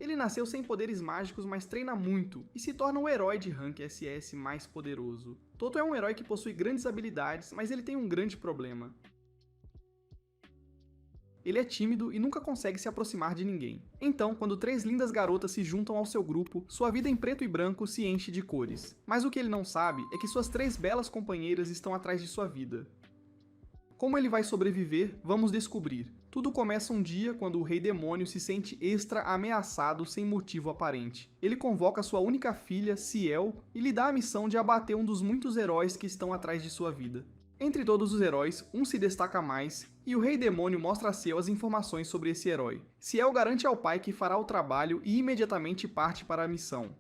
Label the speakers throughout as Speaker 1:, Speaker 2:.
Speaker 1: Ele nasceu sem poderes mágicos, mas treina muito e se torna o herói de rank SS mais poderoso. Toto é um herói que possui grandes habilidades, mas ele tem um grande problema. Ele é tímido e nunca consegue se aproximar de ninguém. Então, quando 3 lindas garotas se juntam ao seu grupo, sua vida em preto e branco se enche de cores. Mas o que ele não sabe é que suas 3 belas companheiras estão atrás de sua vida. Como ele vai sobreviver, vamos descobrir. Tudo começa um dia quando o Rei Demônio se sente extra ameaçado sem motivo aparente. Ele convoca sua única filha, Ciel, e lhe dá a missão de abater um dos muitos heróis que estão atrás de sua vida. Entre todos os heróis, um se destaca mais, e o Rei Demônio mostra a Ciel as informações sobre esse herói. Ciel garante ao pai que fará o trabalho e imediatamente parte para a missão.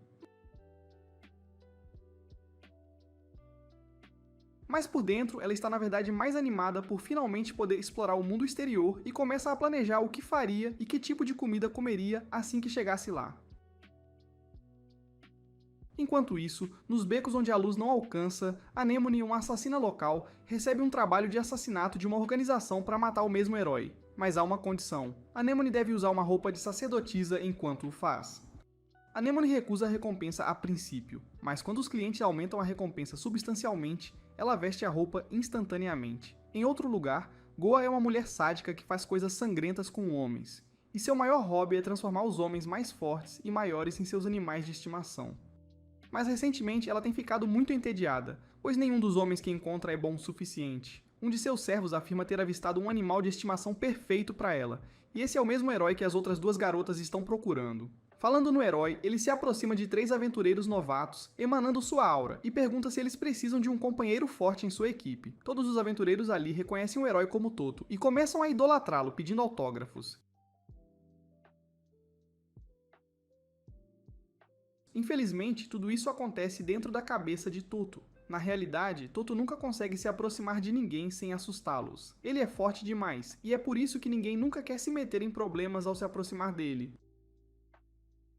Speaker 1: Mas por dentro, ela está na verdade mais animada por finalmente poder explorar o mundo exterior e começa a planejar o que faria e que tipo de comida comeria assim que chegasse lá. Enquanto isso, nos becos onde a luz não alcança, Anemone, uma assassina local, recebe um trabalho de assassinato de uma organização para matar o mesmo herói. Mas há uma condição: Anemone deve usar uma roupa de sacerdotisa enquanto o faz. Anemone recusa a recompensa a princípio, mas quando os clientes aumentam a recompensa substancialmente, ela veste a roupa instantaneamente. Em outro lugar, Goa é uma mulher sádica que faz coisas sangrentas com homens, e seu maior hobby é transformar os homens mais fortes e maiores em seus animais de estimação. Mas recentemente ela tem ficado muito entediada, pois nenhum dos homens que encontra é bom o suficiente. Um de seus servos afirma ter avistado um animal de estimação perfeito para ela, e esse é o mesmo herói que as outras 2 garotas estão procurando. Falando no herói, ele se aproxima de 3 aventureiros novatos, emanando sua aura, e pergunta se eles precisam de um companheiro forte em sua equipe. Todos os aventureiros ali reconhecem o herói como Toto, e começam a idolatrá-lo, pedindo autógrafos. Infelizmente, tudo isso acontece dentro da cabeça de Toto. Na realidade, Toto nunca consegue se aproximar de ninguém sem assustá-los. Ele é forte demais, e é por isso que ninguém nunca quer se meter em problemas ao se aproximar dele.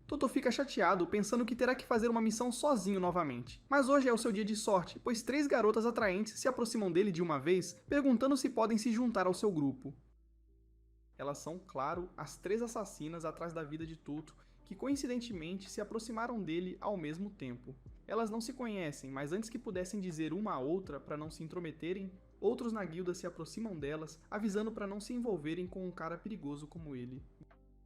Speaker 1: Toto fica chateado, pensando que terá que fazer uma missão sozinho novamente. Mas hoje é o seu dia de sorte, pois 3 garotas atraentes se aproximam dele de uma vez, perguntando se podem se juntar ao seu grupo. Elas são, claro, as 3 assassinas atrás da vida de Toto, que coincidentemente se aproximaram dele ao mesmo tempo. Elas não se conhecem, mas antes que pudessem dizer uma a outra para não se intrometerem, outros na guilda se aproximam delas, avisando para não se envolverem com um cara perigoso como ele.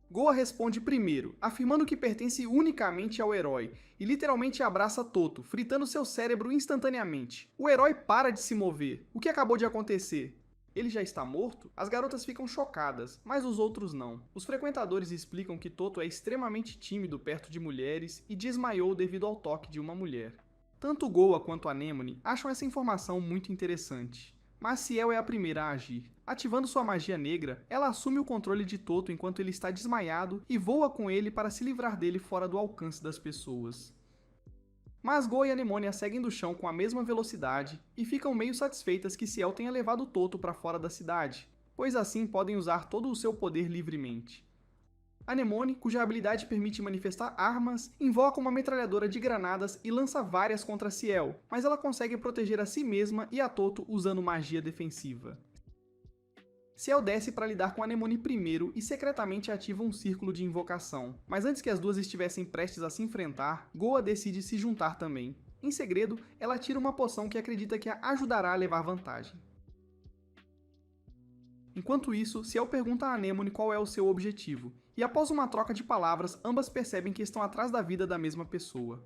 Speaker 1: Goa responde primeiro, afirmando que pertence unicamente ao herói, e literalmente abraça Toto, fritando seu cérebro instantaneamente. O herói para de se mover. O que acabou de acontecer? Ele já está morto? As garotas ficam chocadas, mas os outros não. Os frequentadores explicam que Toto é extremamente tímido perto de mulheres e desmaiou devido ao toque de uma mulher. Tanto Goa quanto Anemone acham essa informação muito interessante. Mas Ciel é a primeira a agir. Ativando sua magia negra, ela assume o controle de Toto enquanto ele está desmaiado e voa com ele para se livrar dele fora do alcance das pessoas. Mas Goa e Anemone a seguem do chão com a mesma velocidade e ficam meio satisfeitas que Ciel tenha levado Toto para fora da cidade, pois assim podem usar todo o seu poder livremente. Anemone, cuja habilidade permite manifestar armas, invoca uma metralhadora de granadas e lança várias contra Ciel, mas ela consegue proteger a si mesma e a Toto usando magia defensiva. Ciel desce para lidar com Anemone primeiro e secretamente ativa um círculo de invocação, mas antes que as duas estivessem prestes a se enfrentar, Goa decide se juntar também. Em segredo, ela tira uma poção que acredita que a ajudará a levar vantagem. Enquanto isso, Ciel pergunta a Anemone qual é o seu objetivo, e após uma troca de palavras, ambas percebem que estão atrás da vida da mesma pessoa.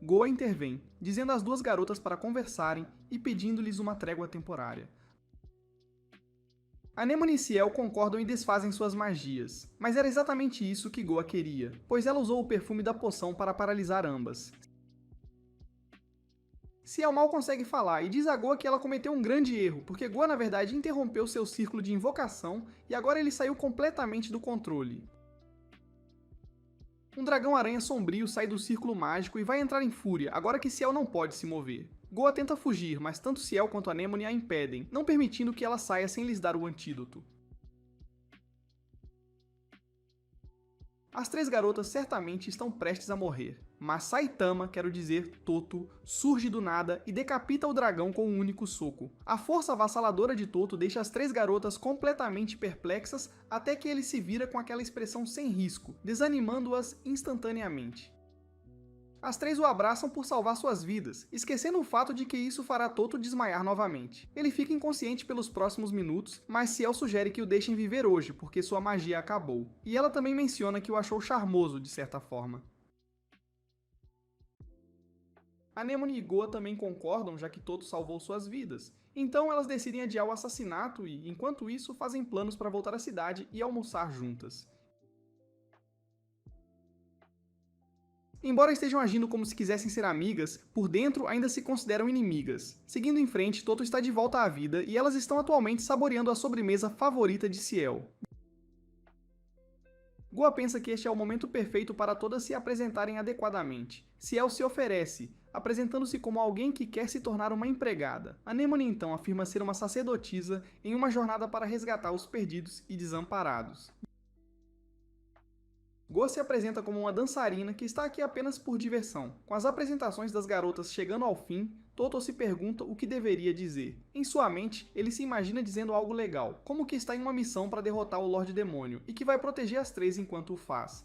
Speaker 1: Goa intervém, dizendo às 2 garotas para conversarem e pedindo-lhes uma trégua temporária. Anemone e Ciel concordam e desfazem suas magias, mas era exatamente isso que Goa queria, pois ela usou o perfume da poção para paralisar ambas. Ciel mal consegue falar e diz a Goa que ela cometeu um grande erro, porque Goa na verdade interrompeu seu círculo de invocação e agora ele saiu completamente do controle. Um dragão-aranha sombrio sai do círculo mágico e vai entrar em fúria, agora que Ciel não pode se mover. Goa tenta fugir, mas tanto Ciel quanto Anemone a impedem, não permitindo que ela saia sem lhes dar o antídoto. As 3 garotas certamente estão prestes a morrer, mas Saitama, quero dizer, Toto, surge do nada e decapita o dragão com um único soco. A força avassaladora de Toto deixa as 3 garotas completamente perplexas até que ele se vira com aquela expressão sem risco, desanimando-as instantaneamente. As 3 o abraçam por salvar suas vidas, esquecendo o fato de que isso fará Toto desmaiar novamente. Ele fica inconsciente pelos próximos minutos, mas Ciel sugere que o deixem viver hoje, porque sua magia acabou. E ela também menciona que o achou charmoso, de certa forma. Anemone e Goa também concordam, já que Toto salvou suas vidas. Então elas decidem adiar o assassinato e, enquanto isso, fazem planos para voltar à cidade e almoçar juntas. Embora estejam agindo como se quisessem ser amigas, por dentro ainda se consideram inimigas. Seguindo em frente, Toto está de volta à vida e elas estão atualmente saboreando a sobremesa favorita de Ciel. Goa pensa que este é o momento perfeito para todas se apresentarem adequadamente. Ciel se oferece, apresentando-se como alguém que quer se tornar uma empregada. Anemone então afirma ser uma sacerdotisa em uma jornada para resgatar os perdidos e desamparados. Goa se apresenta como uma dançarina que está aqui apenas por diversão. Com as apresentações das garotas chegando ao fim, Toto se pergunta o que deveria dizer. Em sua mente, ele se imagina dizendo algo legal, como que está em uma missão para derrotar o Lorde Demônio e que vai proteger as 3 enquanto o faz.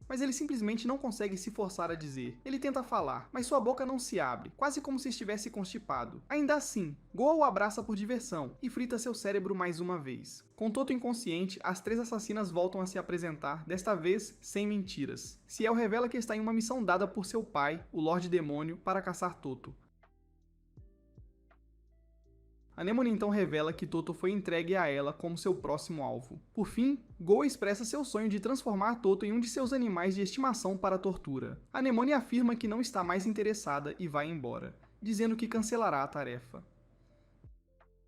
Speaker 1: Mas ele simplesmente não consegue se forçar a dizer. Ele tenta falar, mas sua boca não se abre, quase como se estivesse constipado. Ainda assim, Goa o abraça por diversão e frita seu cérebro mais uma vez. Com Toto inconsciente, as 3 assassinas voltam a se apresentar, desta vez sem mentiras. Ciel revela que está em uma missão dada por seu pai, o Lorde Demônio, para caçar Toto. Anemone então revela que Toto foi entregue a ela como seu próximo alvo. Por fim, Goa expressa seu sonho de transformar Toto em um de seus animais de estimação para a tortura. Anemone afirma que não está mais interessada e vai embora, dizendo que cancelará a tarefa.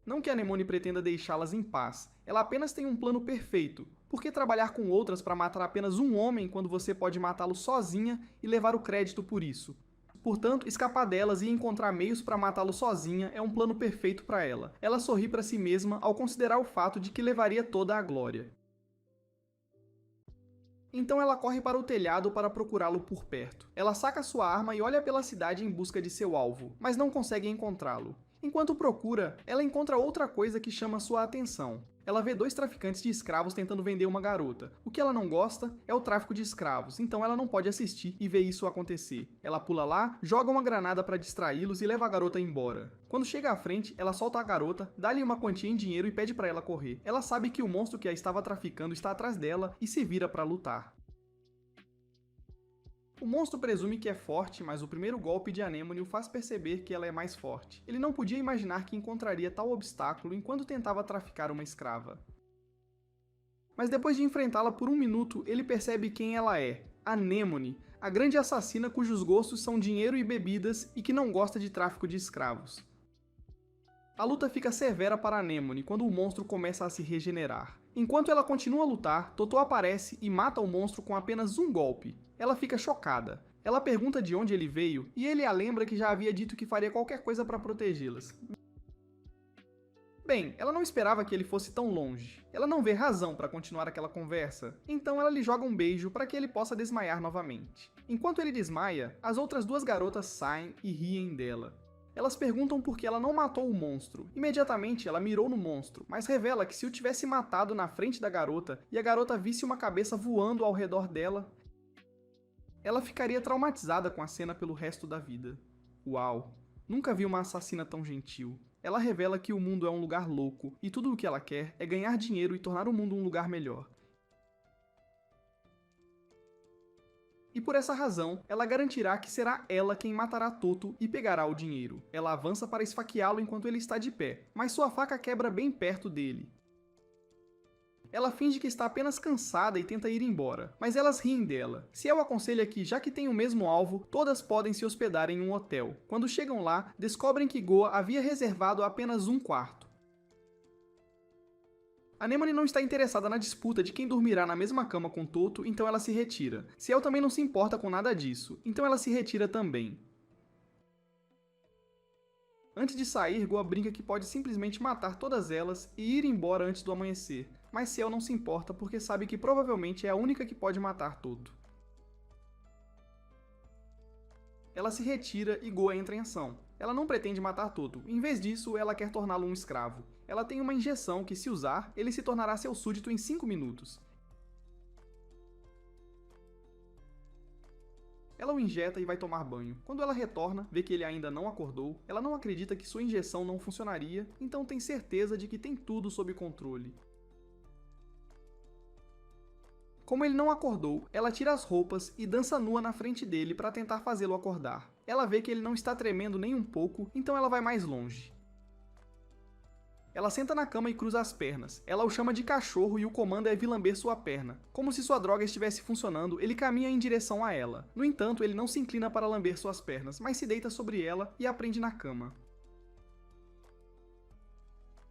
Speaker 1: Não que Anemone pretenda deixá-las em paz, ela apenas tem um plano perfeito. Por que trabalhar com outras para matar apenas um homem quando você pode matá-lo sozinha e levar o crédito por isso? Portanto, escapar delas e encontrar meios para matá-lo sozinha é um plano perfeito para ela. Ela sorri para si mesma ao considerar o fato de que levaria toda a glória. Então ela corre para o telhado para procurá-lo por perto. Ela saca sua arma e olha pela cidade em busca de seu alvo, mas não consegue encontrá-lo. Enquanto procura, ela encontra outra coisa que chama sua atenção. Ela vê 2 traficantes de escravos tentando vender uma garota. O que ela não gosta é o tráfico de escravos, então ela não pode assistir e ver isso acontecer. Ela pula lá, joga uma granada para distraí-los e leva a garota embora. Quando chega à frente, ela solta a garota, dá-lhe uma quantia em dinheiro e pede para ela correr. Ela sabe que o monstro que a estava traficando está atrás dela e se vira para lutar. O monstro presume que é forte, mas o primeiro golpe de Anemone o faz perceber que ela é mais forte. Ele não podia imaginar que encontraria tal obstáculo enquanto tentava traficar uma escrava. Mas depois de enfrentá-la por um minuto, ele percebe quem ela é. Anemone, a grande assassina cujos gostos são dinheiro e bebidas e que não gosta de tráfico de escravos. A luta fica severa para Anemone quando o monstro começa a se regenerar. Enquanto ela continua a lutar, Toto aparece e mata o monstro com apenas um golpe. Ela fica chocada. Ela pergunta de onde ele veio e ele a lembra que já havia dito que faria qualquer coisa para protegê-las. Bem, ela não esperava que ele fosse tão longe. Ela não vê razão para continuar aquela conversa, então ela lhe joga um beijo para que ele possa desmaiar novamente. Enquanto ele desmaia, as outras 2 garotas saem e riem dela. Elas perguntam por que ela não matou o monstro. Imediatamente ela mirou no monstro, mas revela que se o tivesse matado na frente da garota e a garota visse uma cabeça voando ao redor dela, ela ficaria traumatizada com a cena pelo resto da vida. Uau! Nunca vi uma assassina tão gentil. Ela revela que o mundo é um lugar louco e tudo o que ela quer é ganhar dinheiro e tornar o mundo um lugar melhor. E por essa razão, ela garantirá que será ela quem matará Toto e pegará o dinheiro. Ela avança para esfaqueá-lo enquanto ele está de pé, mas sua faca quebra bem perto dele. Ela finge que está apenas cansada e tenta ir embora, mas elas riem dela. Ciel aconselha que, já que tem o mesmo alvo, todas podem se hospedar em um hotel. Quando chegam lá, descobrem que Goa havia reservado apenas um quarto. Anemone não está interessada na disputa de quem dormirá na mesma cama com Toto, então ela se retira. Ciel também não se importa com nada disso, então ela se retira também. Antes de sair, Goa brinca que pode simplesmente matar todas elas e ir embora antes do amanhecer. mas Ciel não se importa porque sabe que provavelmente é a única que pode matar Toto. Ela se retira e Goa entra em ação. Ela não pretende matar Toto, em vez disso, ela quer torná-lo um escravo. Ela tem uma injeção que, se usar, ele se tornará seu súdito em 5 minutos. Ela o injeta e vai tomar banho. Quando ela retorna, vê que ele ainda não acordou, ela não acredita que sua injeção não funcionaria, então tem certeza de que tem tudo sob controle. Como ele não acordou, ela tira as roupas e dança nua na frente dele para tentar fazê-lo acordar. Ela vê que ele não está tremendo nem um pouco, então ela vai mais longe. Ela senta na cama e cruza as pernas. Ela o chama de cachorro e o comanda a vir lamber sua perna. Como se sua droga estivesse funcionando, ele caminha em direção a ela. No entanto, ele não se inclina para lamber suas pernas, mas se deita sobre ela e a prende na cama.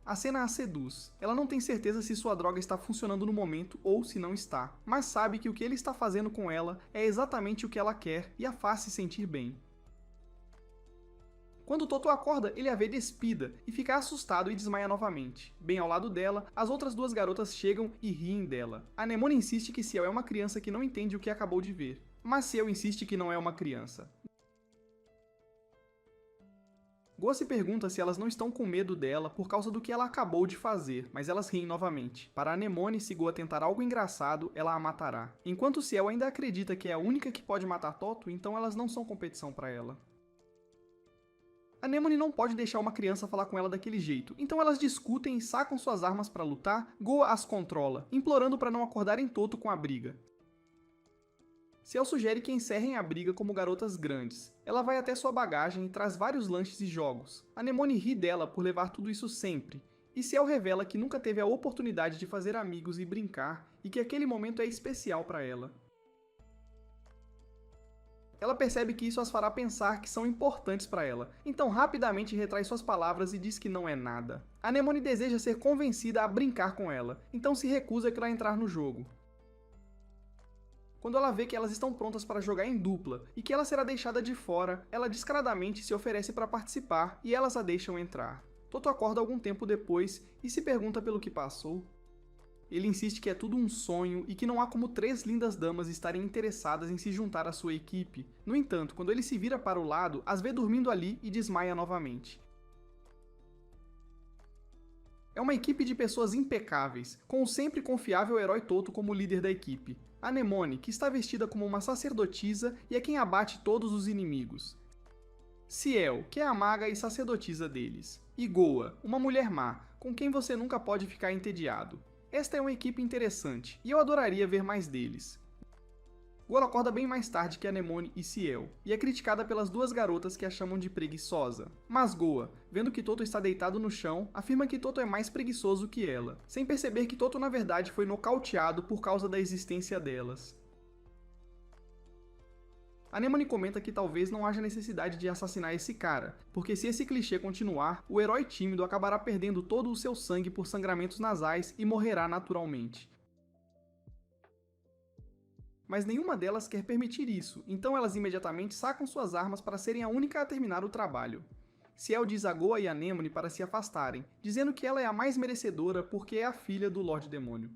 Speaker 1: A cena a seduz. Ela não tem certeza se sua droga está funcionando no momento ou se não está, mas sabe que o que ele está fazendo com ela é exatamente o que ela quer e a faz se sentir bem. Quando Toto acorda, ele a vê despida e fica assustado e desmaia novamente. Bem ao lado dela, as outras duas garotas chegam e riem dela. Anemone insiste que Ciel é uma criança que não entende o que acabou de ver, mas Ciel insiste que não é uma criança. Goa se pergunta se elas não estão com medo dela por causa do que ela acabou de fazer, mas elas riem novamente. Para Anemone, se Goa tentar algo engraçado, ela a matará. Enquanto Ciel ainda acredita que é a única que pode matar Toto, então elas não são competição para ela. Anemone não pode deixar uma criança falar com ela daquele jeito, então elas discutem e sacam suas armas para lutar. Goa as controla, implorando para não acordarem Toto com a briga. Ciel sugere que encerrem a briga como garotas grandes. Ela vai até sua bagagem e traz vários lanches e jogos. Anemone ri dela por levar tudo isso sempre, e Ciel revela que nunca teve a oportunidade de fazer amigos e brincar, e que aquele momento é especial para ela. Ela percebe que isso as fará pensar que são importantes para ela, então rapidamente retrai suas palavras e diz que não é nada. Anemone deseja ser convencida a brincar com ela, então se recusa a entrar no jogo. Quando ela vê que elas estão prontas para jogar em dupla e que ela será deixada de fora, ela descaradamente se oferece para participar e elas a deixam entrar. Toto acorda algum tempo depois e se pergunta pelo que passou. Ele insiste que é tudo um sonho e que não há como 3 lindas damas estarem interessadas em se juntar à sua equipe. No entanto, quando ele se vira para o lado, as vê dormindo ali e desmaia novamente. É uma equipe de pessoas impecáveis, com o sempre confiável herói Toto como líder da equipe. Anemone, que está vestida como uma sacerdotisa e é quem abate todos os inimigos. Ciel, que é a maga e sacerdotisa deles. E Goa, uma mulher má, com quem você nunca pode ficar entediado. Esta é uma equipe interessante, e eu adoraria ver mais deles. Goa acorda bem mais tarde que Anemone e Ciel, e é criticada pelas duas garotas que a chamam de preguiçosa. Mas Goa, vendo que Toto está deitado no chão, afirma que Toto é mais preguiçoso que ela, sem perceber que Toto na verdade foi nocauteado por causa da existência delas. Anemone comenta que talvez não haja necessidade de assassinar esse cara, porque se esse clichê continuar, o herói tímido acabará perdendo todo o seu sangue por sangramentos nasais e morrerá naturalmente. Mas nenhuma delas quer permitir isso, então elas imediatamente sacam suas armas para serem a única a terminar o trabalho. Ciel diz a Goa e Anemone para se afastarem, dizendo que ela é a mais merecedora porque é a filha do Lorde Demônio.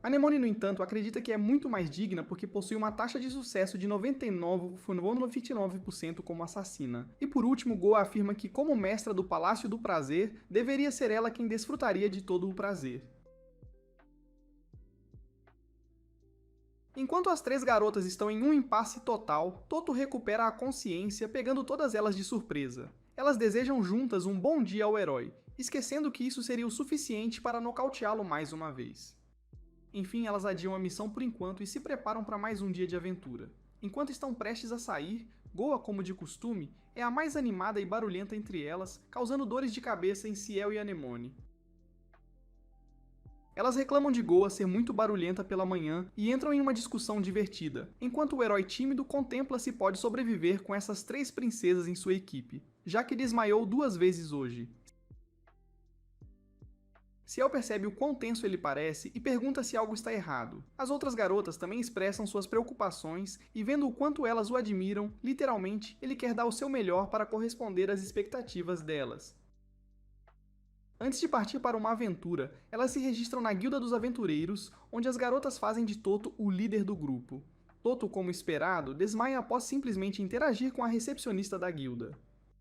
Speaker 1: Anemone, no entanto, acredita que é muito mais digna porque possui uma taxa de sucesso de 99,99% como assassina. E por último, Goa afirma que, como mestra do Palácio do Prazer, deveria ser ela quem desfrutaria de todo o prazer. Enquanto as 3 garotas estão em um impasse total, Toto recupera a consciência, pegando todas elas de surpresa. Elas desejam juntas um bom dia ao herói, esquecendo que isso seria o suficiente para nocauteá-lo mais uma vez. Enfim, elas adiam a missão por enquanto e se preparam para mais um dia de aventura. Enquanto estão prestes a sair, Goa, como de costume, é a mais animada e barulhenta entre elas, causando dores de cabeça em Ciel e Anemone. Elas reclamam de Goa ser muito barulhenta pela manhã e entram em uma discussão divertida, enquanto o herói tímido contempla se pode sobreviver com essas 3 princesas em sua equipe, já que desmaiou 2 vezes hoje. Ciel percebe o quão tenso ele parece e pergunta se algo está errado. As outras garotas também expressam suas preocupações e, vendo o quanto elas o admiram, literalmente, ele quer dar o seu melhor para corresponder às expectativas delas. Antes de partir para uma aventura, elas se registram na Guilda dos Aventureiros, onde as garotas fazem de Toto o líder do grupo. Toto, como esperado, desmaia após simplesmente interagir com a recepcionista da guilda.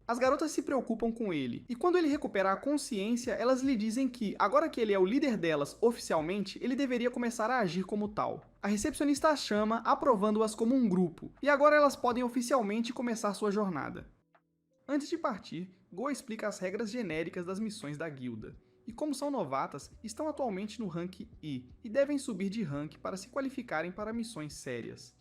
Speaker 1: As garotas se preocupam com ele, e quando ele recupera a consciência, elas lhe dizem que, agora que ele é o líder delas oficialmente, ele deveria começar a agir como tal. A recepcionista as chama, aprovando-as como um grupo, e agora elas podem oficialmente começar sua jornada. Antes de partir, Goa explica as regras genéricas das missões da guilda, e como são novatas, estão atualmente no rank E, e devem subir de rank para se qualificarem para missões sérias.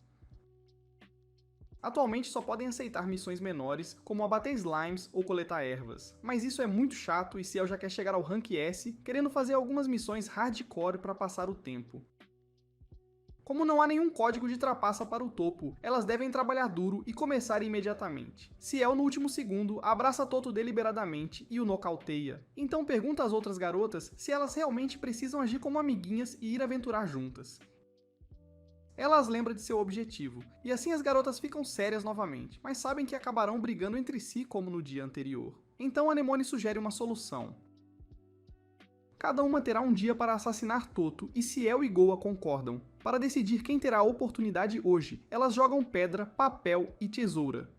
Speaker 1: Atualmente só podem aceitar missões menores, como abater slimes ou coletar ervas, mas isso é muito chato e Ciel já quer chegar ao rank S, querendo fazer algumas missões hardcore para passar o tempo. Como não há nenhum código de trapaça para o topo, elas devem trabalhar duro e começar imediatamente. Ciel, no último segundo, abraça Toto deliberadamente e o nocauteia. Então pergunta às outras garotas se elas realmente precisam agir como amiguinhas e ir aventurar juntas. Ela as lembra de seu objetivo, e assim as garotas ficam sérias novamente, mas sabem que acabarão brigando entre si como no dia anterior. Então Anemone sugere uma solução. Cada uma terá um dia para assassinar Toto, e Ciel e Goa concordam. Para decidir quem terá a oportunidade hoje, elas jogam pedra, papel e tesoura.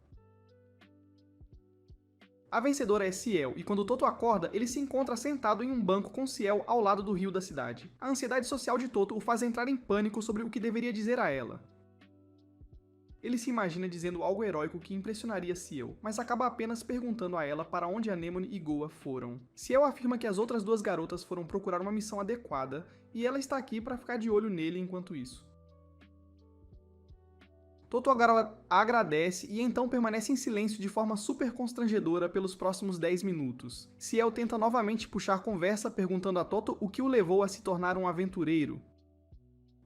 Speaker 1: A vencedora é Ciel, e quando Toto acorda, ele se encontra sentado em um banco com Ciel ao lado do rio da cidade. A ansiedade social de Toto o faz entrar em pânico sobre o que deveria dizer a ela. Ele se imagina dizendo algo heróico que impressionaria Ciel, mas acaba apenas perguntando a ela para onde Anemone e Goa foram. Ciel afirma que as outras duas garotas foram procurar uma missão adequada, e ela está aqui para ficar de olho nele enquanto isso. Toto agradece e então permanece em silêncio de forma super constrangedora pelos próximos 10 minutos. Ciel tenta novamente puxar conversa perguntando a Toto o que o levou a se tornar um aventureiro.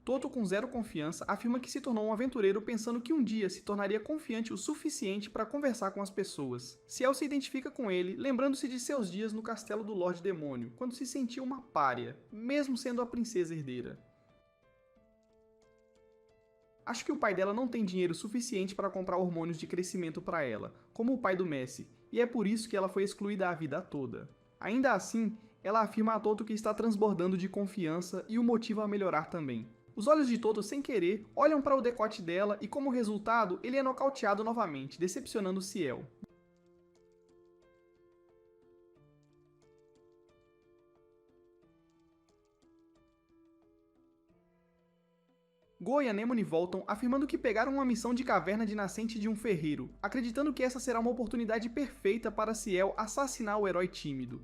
Speaker 1: Toto, com zero confiança, afirma que se tornou um aventureiro pensando que um dia se tornaria confiante o suficiente para conversar com as pessoas. Ciel se identifica com ele, lembrando-se de seus dias no castelo do Lorde Demônio, quando se sentia uma pária, mesmo sendo a princesa herdeira. Acho que o pai dela não tem dinheiro suficiente para comprar hormônios de crescimento para ela, como o pai do Messi, e é por isso que ela foi excluída a vida toda. Ainda assim, ela afirma a Toto que está transbordando de confiança e o motiva a melhorar também. Os olhos de Toto, sem querer, olham para o decote dela e, como resultado, ele é nocauteado novamente, decepcionando Ciel. Goa e Anemone voltam, afirmando que pegaram uma missão de caverna de nascente de um ferreiro, acreditando que essa será uma oportunidade perfeita para Ciel assassinar o herói tímido.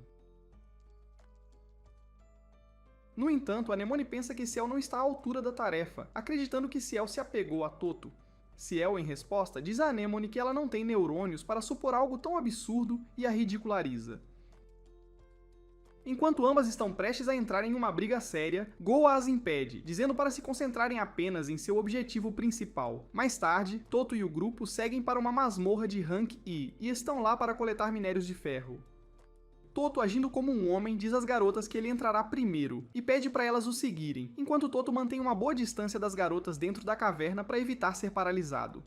Speaker 1: No entanto, Anemone pensa que Ciel não está à altura da tarefa, acreditando que Ciel se apegou a Toto. Ciel, em resposta, diz a Anemone que ela não tem neurônios para supor algo tão absurdo e a ridiculariza. Enquanto ambas estão prestes a entrar em uma briga séria, Goa as impede, dizendo para se concentrarem apenas em seu objetivo principal. Mais tarde, Toto e o grupo seguem para uma masmorra de Rank E e estão lá para coletar minérios de ferro. Toto, agindo como um homem, diz às garotas que ele entrará primeiro e pede para elas o seguirem, enquanto Toto mantém uma boa distância das garotas dentro da caverna para evitar ser paralisado.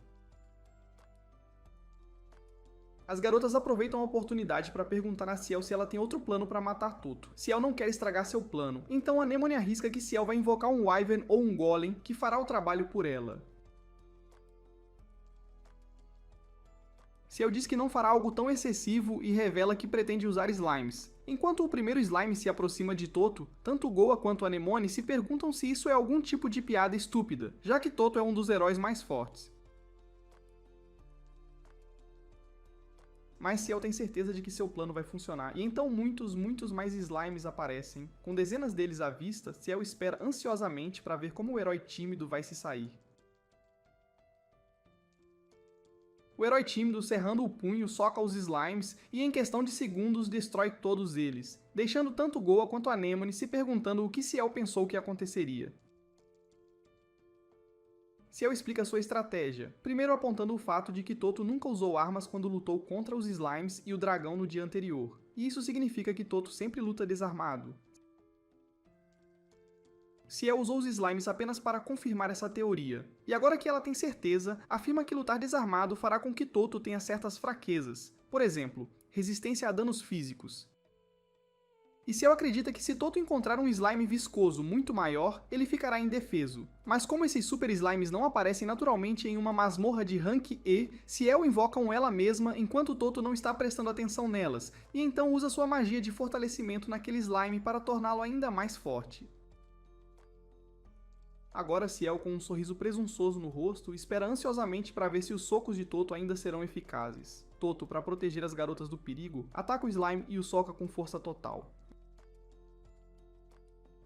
Speaker 1: As garotas aproveitam a oportunidade para perguntar a Ciel se ela tem outro plano para matar Toto. Ciel não quer estragar seu plano, então Anemone arrisca que Ciel vai invocar um Wyvern ou um Golem que fará o trabalho por ela. Ciel diz que não fará algo tão excessivo e revela que pretende usar slimes. Enquanto o primeiro slime se aproxima de Toto, tanto Goa quanto Anemone se perguntam se isso é algum tipo de piada estúpida, já que Toto é um dos heróis mais fortes. Mas Ciel tem certeza de que seu plano vai funcionar, e então muitos mais slimes aparecem. Com dezenas deles à vista, Ciel espera ansiosamente para ver como o herói tímido vai se sair. O herói tímido, cerrando o punho, soca os slimes e em questão de segundos destrói todos eles, deixando tanto Goa quanto Anemone se perguntando o que Ciel pensou que aconteceria. Ciel explica sua estratégia, primeiro apontando o fato de que Toto nunca usou armas quando lutou contra os slimes e o dragão no dia anterior, e isso significa que Toto sempre luta desarmado. Ciel usou os slimes apenas para confirmar essa teoria, e agora que ela tem certeza, afirma que lutar desarmado fará com que Toto tenha certas fraquezas, por exemplo, resistência a danos físicos. E Ciel acredita que se Toto encontrar um slime viscoso muito maior, ele ficará indefeso. Mas como esses super slimes não aparecem naturalmente em uma masmorra de rank E, Ciel invoca um ela mesma enquanto Toto não está prestando atenção nelas, e então usa sua magia de fortalecimento naquele slime para torná-lo ainda mais forte. Agora Ciel, com um sorriso presunçoso no rosto, espera ansiosamente para ver se os socos de Toto ainda serão eficazes. Toto, para proteger as garotas do perigo, ataca o slime e o soca com força total.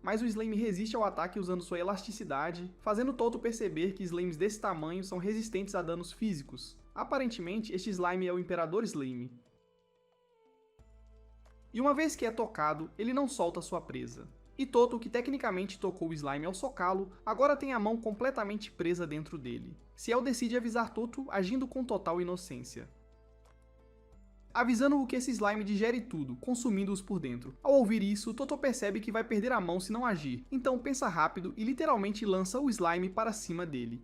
Speaker 1: Mas o slime resiste ao ataque usando sua elasticidade, fazendo Toto perceber que slimes desse tamanho são resistentes a danos físicos. Aparentemente, este slime é o Imperador Slime. E uma vez que é tocado, ele não solta sua presa. E Toto, que tecnicamente tocou o slime ao socá-lo, agora tem a mão completamente presa dentro dele. Ciel decide avisar Toto, agindo com total inocência, avisando-o que esse slime digere tudo, consumindo-os por dentro. Ao ouvir isso, Toto percebe que vai perder a mão se não agir, então pensa rápido e literalmente lança o slime para cima dele.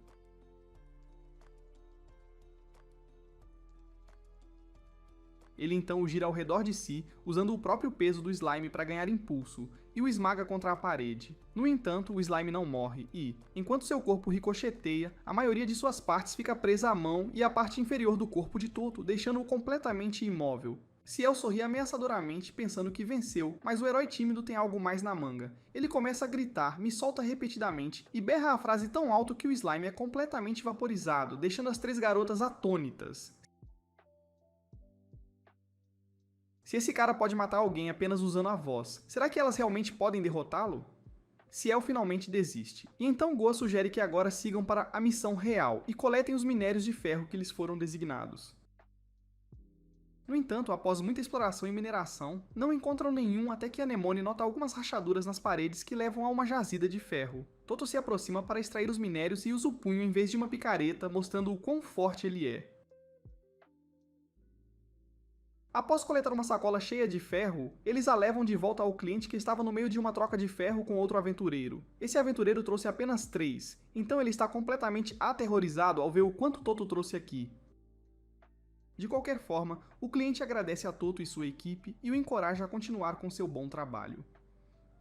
Speaker 1: Ele então o gira ao redor de si, usando o próprio peso do slime para ganhar impulso, e o esmaga contra a parede. No entanto, o slime não morre e, enquanto seu corpo ricocheteia, a maioria de suas partes fica presa à mão e à parte inferior do corpo de Toto, deixando-o completamente imóvel. Ciel sorri ameaçadoramente, pensando que venceu, mas o herói tímido tem algo mais na manga. Ele começa a gritar, me solta repetidamente e berra a frase tão alto que o slime é completamente vaporizado, deixando as três garotas atônitas. Se esse cara pode matar alguém apenas usando a voz, será que elas realmente podem derrotá-lo? Ciel finalmente desiste, e então Goa sugere que agora sigam para a missão real e coletem os minérios de ferro que lhes foram designados. No entanto, após muita exploração e mineração, não encontram nenhum até que Anemone nota algumas rachaduras nas paredes que levam a uma jazida de ferro. Toto se aproxima para extrair os minérios e usa o punho em vez de uma picareta, mostrando o quão forte ele é. Após coletar uma sacola cheia de ferro, eles a levam de volta ao cliente que estava no meio de uma troca de ferro com outro aventureiro. Esse aventureiro trouxe apenas 3, então ele está completamente aterrorizado ao ver o quanto Toto trouxe aqui. De qualquer forma, o cliente agradece a Toto e sua equipe e o encoraja a continuar com seu bom trabalho.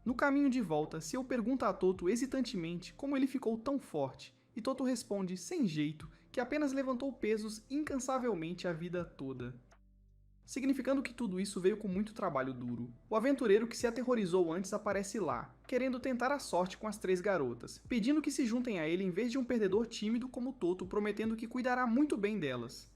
Speaker 1: No caminho de volta, Ciel pergunta a Toto hesitantemente como ele ficou tão forte, e Toto responde, sem jeito, que apenas levantou pesos incansavelmente a vida toda, significando que tudo isso veio com muito trabalho duro. O aventureiro que se aterrorizou antes aparece lá, querendo tentar a sorte com as 3 garotas, pedindo que se juntem a ele em vez de um perdedor tímido como Toto, prometendo que cuidará muito bem delas.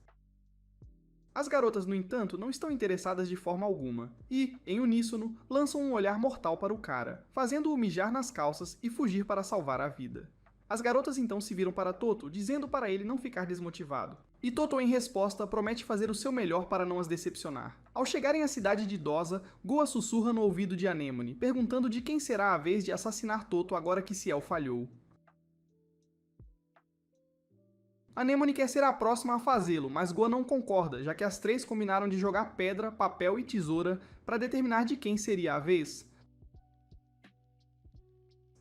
Speaker 1: As garotas, no entanto, não estão interessadas de forma alguma, e, em uníssono, lançam um olhar mortal para o cara, fazendo-o mijar nas calças e fugir para salvar a vida. As garotas então se viram para Toto, dizendo para ele não ficar desmotivado. E Toto, em resposta, promete fazer o seu melhor para não as decepcionar. Ao chegarem à cidade de Doza, Goa sussurra no ouvido de Anemone, perguntando de quem será a vez de assassinar Toto agora que Ciel falhou. Anemone quer ser a próxima a fazê-lo, mas Goa não concorda, já que as 3 combinaram de jogar pedra, papel e tesoura para determinar de quem seria a vez.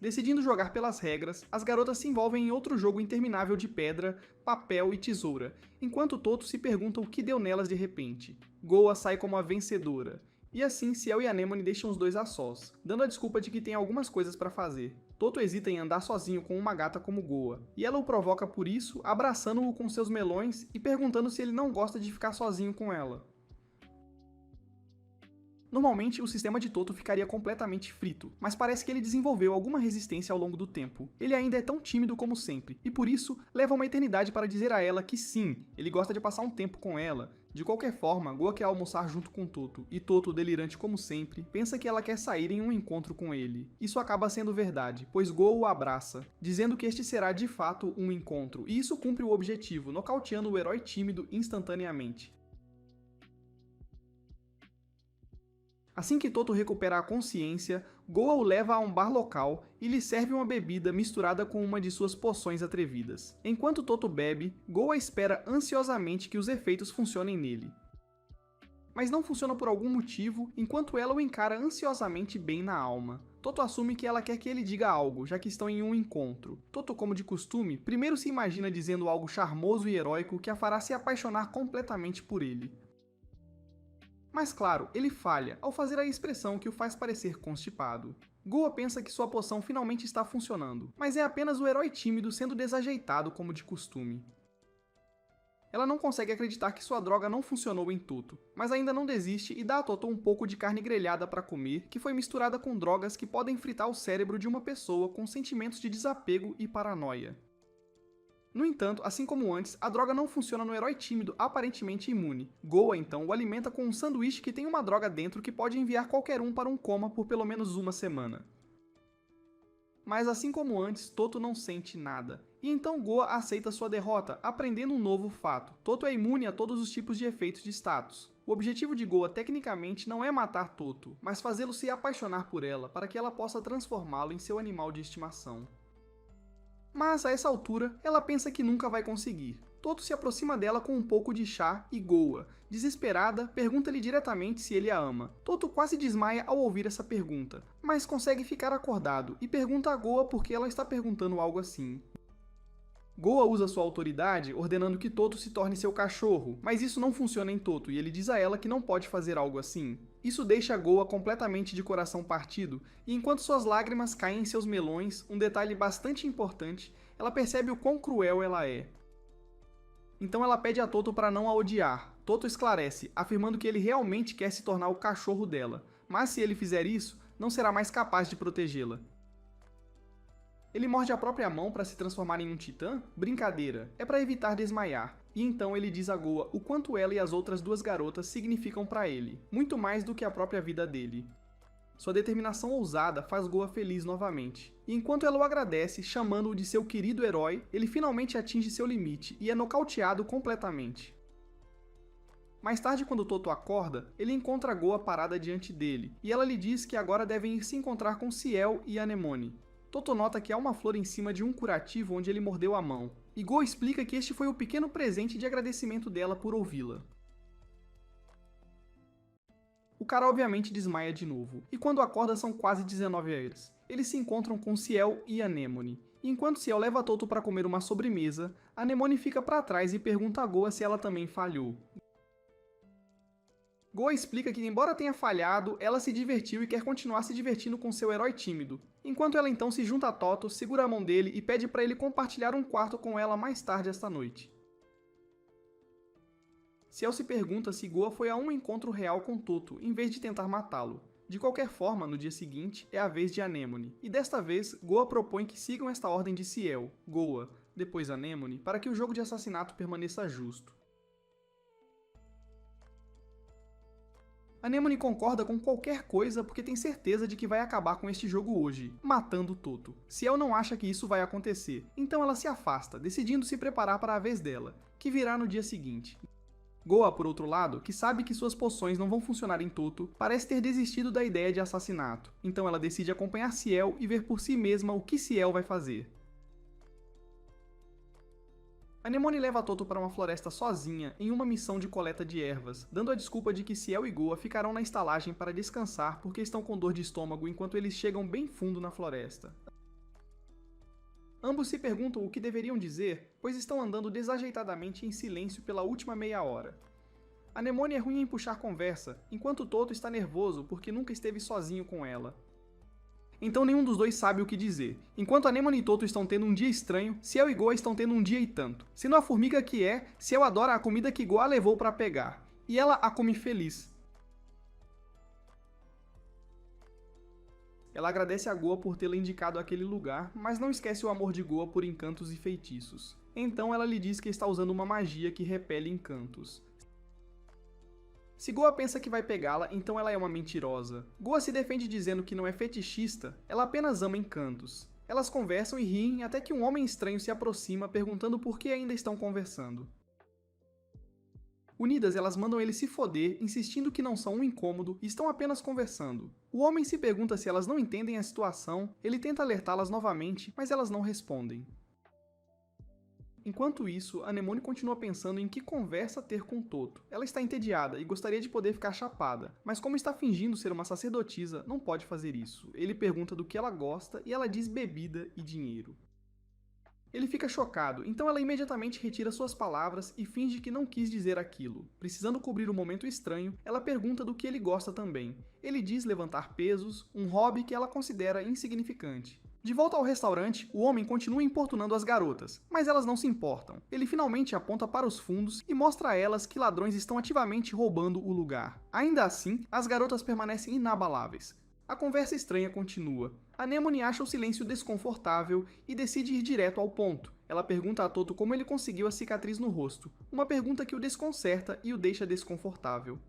Speaker 1: Decidindo jogar pelas regras, as garotas se envolvem em outro jogo interminável de pedra, papel e tesoura, enquanto Toto se pergunta o que deu nelas de repente. Goa sai como a vencedora, e assim Ciel e Anemone deixam os dois a sós, dando a desculpa de que tem algumas coisas para fazer. Toto hesita em andar sozinho com uma gata como Goa, e ela o provoca por isso, abraçando-o com seus melões e perguntando se ele não gosta de ficar sozinho com ela. Normalmente, o sistema de Toto ficaria completamente frito, mas parece que ele desenvolveu alguma resistência ao longo do tempo. Ele ainda é tão tímido como sempre, e por isso, leva uma eternidade para dizer a ela que sim, ele gosta de passar um tempo com ela. De qualquer forma, Goa quer almoçar junto com Toto, e Toto, delirante como sempre, pensa que ela quer sair em um encontro com ele. Isso acaba sendo verdade, pois Goa o abraça, dizendo que este será de fato um encontro, e isso cumpre o objetivo, nocauteando o herói tímido instantaneamente. Assim que Toto recupera a consciência, Goa o leva a um bar local e lhe serve uma bebida misturada com uma de suas poções atrevidas. Enquanto Toto bebe, Goa espera ansiosamente que os efeitos funcionem nele. Mas não funciona por algum motivo, enquanto ela o encara ansiosamente bem na alma. Toto assume que ela quer que ele diga algo, já que estão em um encontro. Toto, como de costume, primeiro se imagina dizendo algo charmoso e heróico que a fará se apaixonar completamente por ele. Mas claro, ele falha ao fazer a expressão que o faz parecer constipado. Goa pensa que sua poção finalmente está funcionando, mas é apenas o herói tímido sendo desajeitado como de costume. Ela não consegue acreditar que sua droga não funcionou em Toto, mas ainda não desiste e dá a Toto um pouco de carne grelhada para comer, que foi misturada com drogas que podem fritar o cérebro de uma pessoa com sentimentos de desapego e paranoia. No entanto, assim como antes, a droga não funciona no herói tímido aparentemente imune. Goa, então, o alimenta com um sanduíche que tem uma droga dentro que pode enviar qualquer um para um coma por pelo menos uma semana. Mas assim como antes, Toto não sente nada. E então Goa aceita sua derrota, aprendendo um novo fato. Toto é imune a todos os tipos de efeitos de status. O objetivo de Goa tecnicamente não é matar Toto, mas fazê-lo se apaixonar por ela, para que ela possa transformá-lo em seu animal de estimação. Mas a essa altura, ela pensa que nunca vai conseguir. Toto se aproxima dela com um pouco de chá e Goa, desesperada, pergunta-lhe diretamente se ele a ama. Toto quase desmaia ao ouvir essa pergunta, mas consegue ficar acordado e pergunta a Goa por que ela está perguntando algo assim. Goa usa sua autoridade ordenando que Toto se torne seu cachorro, mas isso não funciona em Toto e ele diz a ela que não pode fazer algo assim. Isso deixa Goa completamente de coração partido, e enquanto suas lágrimas caem em seus melões, um detalhe bastante importante, ela percebe o quão cruel ela é. Então ela pede a Toto para não a odiar. Toto esclarece, afirmando que ele realmente quer se tornar o cachorro dela, mas se ele fizer isso, não será mais capaz de protegê-la. Ele morde a própria mão para se transformar em um titã? Brincadeira, é para evitar desmaiar. E então ele diz a Goa o quanto ela e as outras duas garotas significam para ele, muito mais do que a própria vida dele. Sua determinação ousada faz Goa feliz novamente. E enquanto ela o agradece, chamando-o de seu querido herói, ele finalmente atinge seu limite e é nocauteado completamente. Mais tarde, quando Toto acorda, ele encontra Goa parada diante dele, e ela lhe diz que agora devem ir se encontrar com Ciel e Anemone. Toto nota que há uma flor em cima de um curativo onde ele mordeu a mão, e Goa explica que este foi o pequeno presente de agradecimento dela por ouvi-la. O cara obviamente desmaia de novo, e quando acorda são quase 19 horas. Eles se encontram com Ciel e Anemone. E enquanto Ciel leva Toto para comer uma sobremesa, Anemone fica para trás e pergunta a Goa se ela também falhou. Goa explica que, embora tenha falhado, ela se divertiu e quer continuar se divertindo com seu herói tímido, enquanto ela então se junta a Toto, segura a mão dele e pede para ele compartilhar um quarto com ela mais tarde esta noite. Ciel se pergunta se Goa foi a um encontro real com Toto, em vez de tentar matá-lo. De qualquer forma, no dia seguinte, é a vez de Anemone, e desta vez, Goa propõe que sigam esta ordem de Ciel, Goa, depois Anemone, para que o jogo de assassinato permaneça justo. Anemone concorda com qualquer coisa porque tem certeza de que vai acabar com este jogo hoje, matando Toto. Ciel não acha que isso vai acontecer, então ela se afasta, decidindo se preparar para a vez dela, que virá no dia seguinte. Goa, por outro lado, que sabe que suas poções não vão funcionar em Toto, parece ter desistido da ideia de assassinato, então ela decide acompanhar Ciel e ver por si mesma o que Ciel vai fazer. Anemone leva Toto para uma floresta sozinha em uma missão de coleta de ervas, dando a desculpa de que Ciel e Goa ficarão na estalagem para descansar porque estão com dor de estômago enquanto eles chegam bem fundo na floresta. Ambos se perguntam o que deveriam dizer, pois estão andando desajeitadamente em silêncio pela última meia hora. Anemone é ruim em puxar conversa, enquanto Toto está nervoso porque nunca esteve sozinho com ela. Então nenhum dos dois sabe o que dizer. Enquanto Anemone e Toto estão tendo um dia estranho, Ciel e Goa estão tendo um dia e tanto. Sendo a formiga que é, Ciel adora a comida que Goa levou para pegar, e ela a come feliz. Ela agradece a Goa por tê-la indicado aquele lugar, mas não esquece o amor de Goa por encantos e feitiços. Então ela lhe diz que está usando uma magia que repele encantos. Se Goa pensa que vai pegá-la, então ela é uma mentirosa. Goa se defende dizendo que não é fetichista, ela apenas ama encantos. Elas conversam e riem até que um homem estranho se aproxima perguntando por que ainda estão conversando. Unidas, elas mandam ele se foder, insistindo que não são um incômodo e estão apenas conversando. O homem se pergunta se elas não entendem a situação, ele tenta alertá-las novamente, mas elas não respondem. Enquanto isso, Anemone continua pensando em que conversa ter com Toto. Ela está entediada e gostaria de poder ficar chapada, mas como está fingindo ser uma sacerdotisa, não pode fazer isso. Ele pergunta do que ela gosta e ela diz bebida e dinheiro. Ele fica chocado, então ela imediatamente retira suas palavras e finge que não quis dizer aquilo. Precisando cobrir o momento estranho, ela pergunta do que ele gosta também. Ele diz levantar pesos, um hobby que ela considera insignificante. De volta ao restaurante, o homem continua importunando as garotas, mas elas não se importam. Ele finalmente aponta para os fundos e mostra a elas que ladrões estão ativamente roubando o lugar. Ainda assim, as garotas permanecem inabaláveis. A conversa estranha continua. Anemone acha o silêncio desconfortável e decide ir direto ao ponto. Ela pergunta a Toto como ele conseguiu a cicatriz no rosto, uma pergunta que o desconcerta e o deixa desconfortável.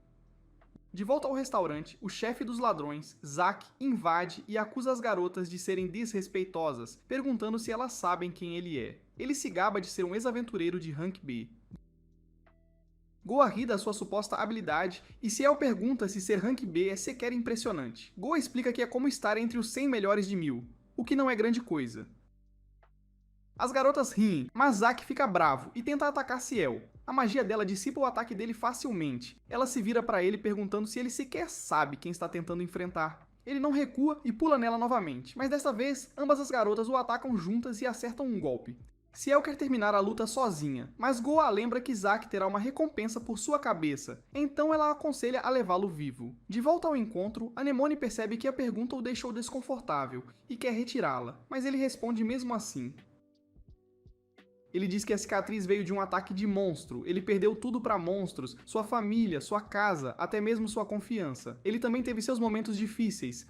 Speaker 1: De volta ao restaurante, o chefe dos ladrões, Zack, invade e acusa as garotas de serem desrespeitosas, perguntando se elas sabem quem ele é. Ele se gaba de ser um ex-aventureiro de Rank B. Goa ri da sua suposta habilidade e Ciel pergunta se ser Rank B é sequer impressionante. Goa explica que é como estar entre os 100 melhores de 1000, o que não é grande coisa. As garotas riem, mas Zack fica bravo e tenta atacar Ciel. A magia dela dissipa o ataque dele facilmente. Ela se vira para ele perguntando se ele sequer sabe quem está tentando enfrentar. Ele não recua e pula nela novamente, mas desta vez ambas as garotas o atacam juntas e acertam um golpe. Ciel quer terminar a luta sozinha, mas Goa lembra que Zack terá uma recompensa por sua cabeça, então ela aconselha a levá-lo vivo. De volta ao encontro, Anemone percebe que a pergunta o deixou desconfortável e quer retirá-la, mas ele responde mesmo assim. Ele diz que a cicatriz veio de um ataque de monstro, ele perdeu tudo para monstros, sua família, sua casa, até mesmo sua confiança. Ele também teve seus momentos difíceis.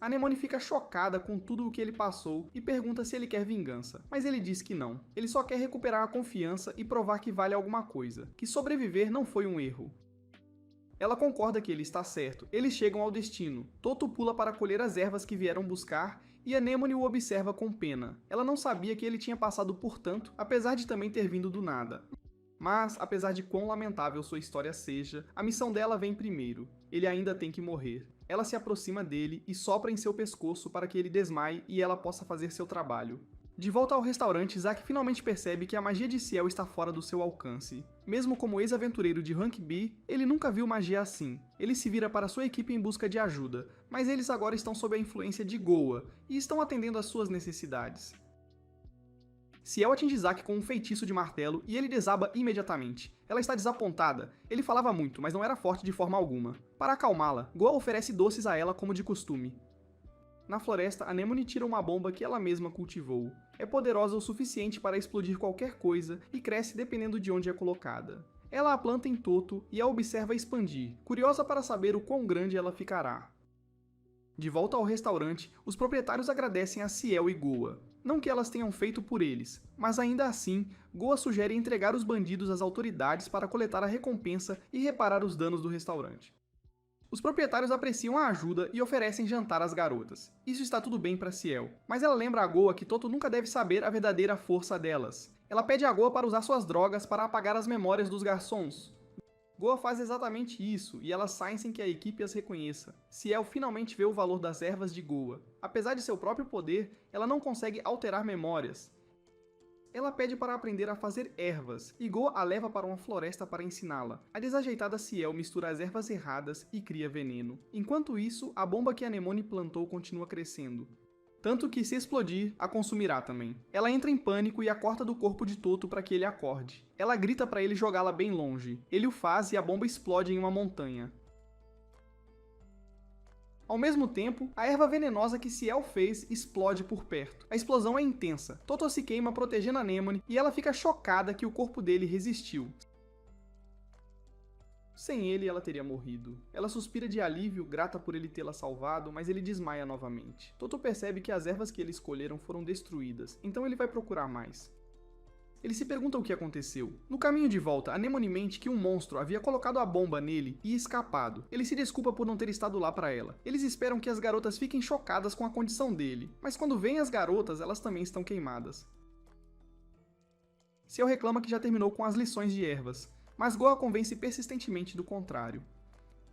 Speaker 1: Anemone fica chocada com tudo o que ele passou e pergunta se ele quer vingança, mas ele diz que não. Ele só quer recuperar a confiança e provar que vale alguma coisa, que sobreviver não foi um erro. Ela concorda que ele está certo. Eles chegam ao destino. Toto pula para colher as ervas que vieram buscar e Anemone o observa com pena. Ela não sabia que ele tinha passado por tanto, apesar de também ter vindo do nada. Mas, apesar de quão lamentável sua história seja, a missão dela vem primeiro. Ele ainda tem que morrer. Ela se aproxima dele e sopra em seu pescoço para que ele desmaie e ela possa fazer seu trabalho. De volta ao restaurante, Zack finalmente percebe que a magia de Ciel está fora do seu alcance. Mesmo como ex-aventureiro de Rank B, ele nunca viu magia assim. Ele se vira para sua equipe em busca de ajuda, mas eles agora estão sob a influência de Goa e estão atendendo às suas necessidades. Ciel atinge Zack com um feitiço de martelo e ele desaba imediatamente. Ela está desapontada. Ele falava muito, mas não era forte de forma alguma. Para acalmá-la, Goa oferece doces a ela como de costume. Na floresta, Anemone tira uma bomba que ela mesma cultivou. É poderosa o suficiente para explodir qualquer coisa e cresce dependendo de onde é colocada. Ela a planta em Toto e a observa expandir, curiosa para saber o quão grande ela ficará. De volta ao restaurante, os proprietários agradecem a Ciel e Goa. Não que elas tenham feito por eles, mas ainda assim, Goa sugere entregar os bandidos às autoridades para coletar a recompensa e reparar os danos do restaurante. Os proprietários apreciam a ajuda e oferecem jantar às garotas. Isso está tudo bem para Ciel, mas ela lembra a Goa que Toto nunca deve saber a verdadeira força delas. Ela pede a Goa para usar suas drogas para apagar as memórias dos garçons. Goa faz exatamente isso, e elas saem sem que a equipe as reconheça. Ciel finalmente vê o valor das ervas de Goa. Apesar de seu próprio poder, ela não consegue alterar memórias. Ela pede para aprender a fazer ervas, e Goa a leva para uma floresta para ensiná-la. A desajeitada Ciel mistura as ervas erradas e cria veneno. Enquanto isso, a bomba que Anemone plantou continua crescendo. Tanto que, se explodir, a consumirá também. Ela entra em pânico e a corta do corpo de Toto para que ele acorde. Ela grita para ele jogá-la bem longe. Ele o faz e a bomba explode em uma montanha. Ao mesmo tempo, a erva venenosa que Ciel fez explode por perto. A explosão é intensa. Toto se queima protegendo Anemone e ela fica chocada que o corpo dele resistiu. Sem ele, ela teria morrido. Ela suspira de alívio, grata por ele tê-la salvado, mas ele desmaia novamente. Toto percebe que as ervas que ele escolheram foram destruídas, então ele vai procurar mais. Ele se pergunta o que aconteceu. No caminho de volta, Anemone mente que um monstro havia colocado a bomba nele e escapado. Ele se desculpa por não ter estado lá para ela. Eles esperam que as garotas fiquem chocadas com a condição dele, mas quando vêm as garotas, elas também estão queimadas. Ciel reclama que já terminou com as lições de ervas, mas Goa convence persistentemente do contrário.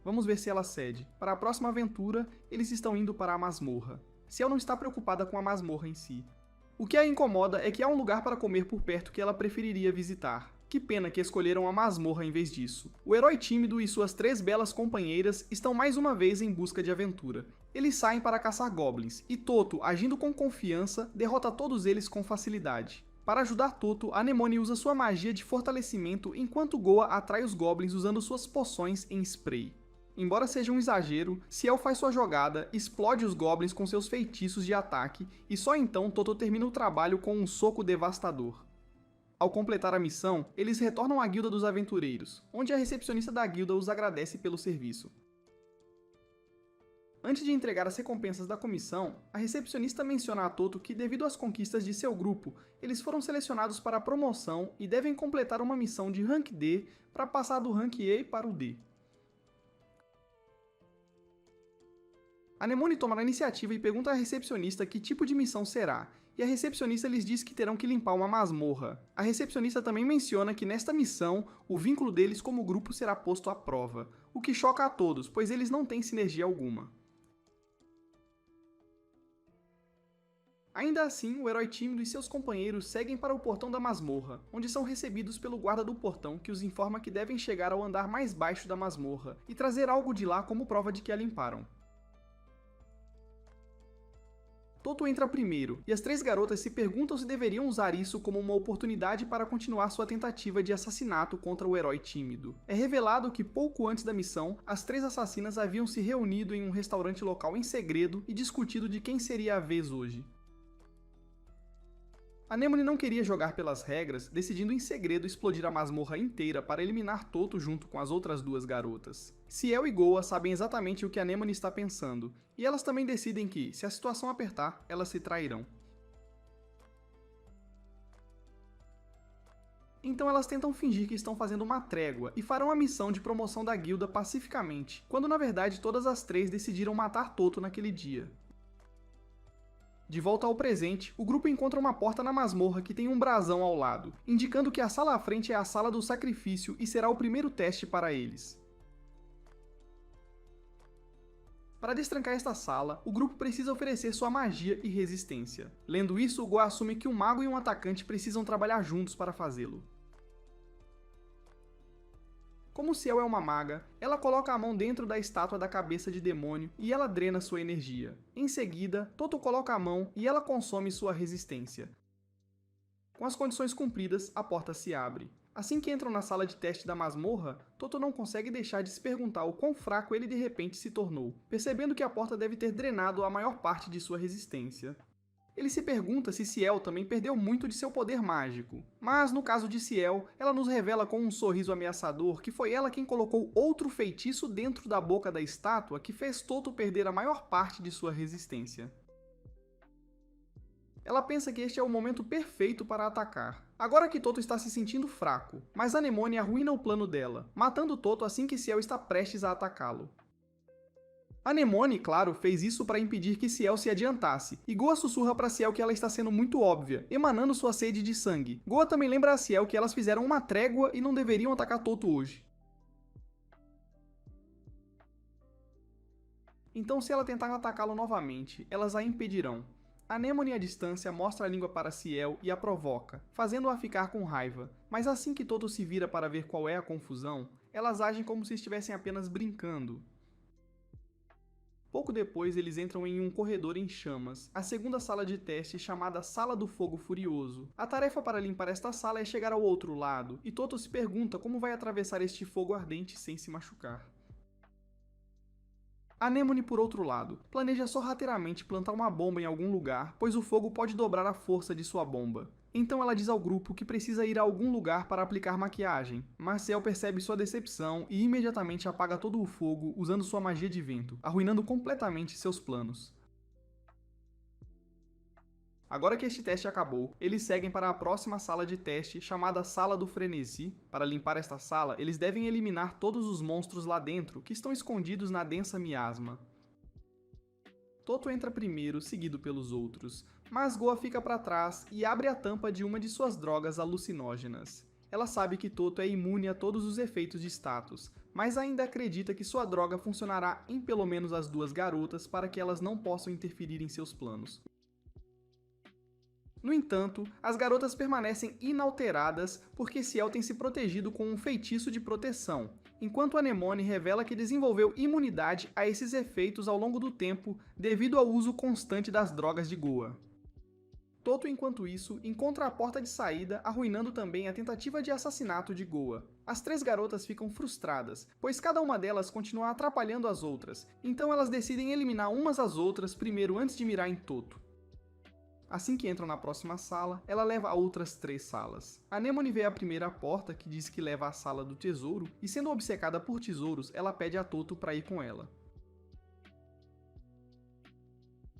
Speaker 1: Vamos ver se ela cede. Para a próxima aventura, eles estão indo para a masmorra. Ciel não está preocupada com a masmorra em si. O que a incomoda é que há um lugar para comer por perto que ela preferiria visitar. Que pena que escolheram a masmorra em vez disso. O herói tímido e suas 3 belas companheiras estão mais uma vez em busca de aventura. Eles saem para caçar goblins, e Toto, agindo com confiança, derrota todos eles com facilidade. Para ajudar Toto, Anemone usa sua magia de fortalecimento enquanto Goa atrai os goblins usando suas poções em spray. Embora seja um exagero, Ciel faz sua jogada, explode os goblins com seus feitiços de ataque, e só então Toto termina o trabalho com um soco devastador. Ao completar a missão, eles retornam à Guilda dos Aventureiros, onde a recepcionista da guilda os agradece pelo serviço. Antes de entregar as recompensas da comissão, a recepcionista menciona a Toto que, devido às conquistas de seu grupo, eles foram selecionados para a promoção e devem completar uma missão de Rank D para passar do Rank E para o D. Anemone toma a iniciativa e pergunta à recepcionista que tipo de missão será, e a recepcionista lhes diz que terão que limpar uma masmorra. A recepcionista também menciona que nesta missão, o vínculo deles como grupo será posto à prova, o que choca a todos, pois eles não têm sinergia alguma. Ainda assim, o herói tímido e seus companheiros seguem para o portão da masmorra, onde são recebidos pelo guarda do portão que os informa que devem chegar ao andar mais baixo da masmorra e trazer algo de lá como prova de que a limparam. Toto entra primeiro, e as 3 garotas se perguntam se deveriam usar isso como uma oportunidade para continuar sua tentativa de assassinato contra o herói tímido. É revelado que pouco antes da missão, as 3 assassinas haviam se reunido em um restaurante local em segredo e discutido de quem seria a vez hoje. Anemone não queria jogar pelas regras, decidindo em segredo explodir a masmorra inteira para eliminar Toto junto com as outras 2 garotas. Ciel e Goa sabem exatamente o que Anemone está pensando, e elas também decidem que, se a situação apertar, elas se trairão. Então elas tentam fingir que estão fazendo uma trégua e farão a missão de promoção da guilda pacificamente, quando na verdade todas as 3 decidiram matar Toto naquele dia. De volta ao presente, o grupo encontra uma porta na masmorra que tem um brasão ao lado, indicando que a sala à frente é a sala do sacrifício e será o primeiro teste para eles. Para destrancar esta sala, o grupo precisa oferecer sua magia e resistência. Lendo isso, o Goa assume que um mago e um atacante precisam trabalhar juntos para fazê-lo. Como Ciel é uma maga, ela coloca a mão dentro da estátua da cabeça de demônio e ela drena sua energia. Em seguida, Toto coloca a mão e ela consome sua resistência. Com as condições cumpridas, a porta se abre. Assim que entram na sala de teste da masmorra, Toto não consegue deixar de se perguntar o quão fraco ele de repente se tornou, percebendo que a porta deve ter drenado a maior parte de sua resistência. Ele se pergunta se Ciel também perdeu muito de seu poder mágico. Mas, no caso de Ciel, ela nos revela com um sorriso ameaçador que foi ela quem colocou outro feitiço dentro da boca da estátua que fez Toto perder a maior parte de sua resistência. Ela pensa que este é o momento perfeito para atacar. Agora que Toto está se sentindo fraco, mas Anemone arruína o plano dela, matando Toto assim que Ciel está prestes a atacá-lo. Anemone, claro, fez isso para impedir que Ciel se adiantasse, e Goa sussurra para Ciel que ela está sendo muito óbvia, emanando sua sede de sangue. Goa também lembra a Ciel que elas fizeram uma trégua e não deveriam atacar Toto hoje. Então, se ela tentar atacá-lo novamente, elas a impedirão. Anemone à distância mostra a língua para Ciel e a provoca, fazendo-a ficar com raiva, mas assim que Toto se vira para ver qual é a confusão, elas agem como se estivessem apenas brincando. Pouco depois, eles entram em um corredor em chamas, a segunda sala de teste chamada Sala do Fogo Furioso. A tarefa para limpar esta sala é chegar ao outro lado, e Toto se pergunta como vai atravessar este fogo ardente sem se machucar. Anemone, por outro lado, planeja sorrateiramente plantar uma bomba em algum lugar, pois o fogo pode dobrar a força de sua bomba. Então ela diz ao grupo que precisa ir a algum lugar para aplicar maquiagem, mas Ciel percebe sua decepção e imediatamente apaga todo o fogo usando sua magia de vento, arruinando completamente seus planos. Agora que este teste acabou, eles seguem para a próxima sala de teste, chamada Sala do Frenesi. Para limpar esta sala, eles devem eliminar todos os monstros lá dentro, que estão escondidos na densa miasma. Toto entra primeiro, seguido pelos outros, mas Goa fica para trás e abre a tampa de uma de suas drogas alucinógenas. Ela sabe que Toto é imune a todos os efeitos de status, mas ainda acredita que sua droga funcionará em pelo menos as 2 garotas para que elas não possam interferir em seus planos. No entanto, as garotas permanecem inalteradas porque Ciel tem se protegido com um feitiço de proteção, enquanto Anemone revela que desenvolveu imunidade a esses efeitos ao longo do tempo devido ao uso constante das drogas de Goa. Toto, enquanto isso, encontra a porta de saída, arruinando também a tentativa de assassinato de Goa. As três garotas ficam frustradas, pois cada uma delas continua atrapalhando as outras, então elas decidem eliminar umas às outras primeiro antes de mirar em Toto. Assim que entram na próxima sala, ela leva a outras 3 salas. Anemone vê a primeira porta, que diz que leva à sala do tesouro, e sendo obcecada por tesouros, ela pede a Toto para ir com ela.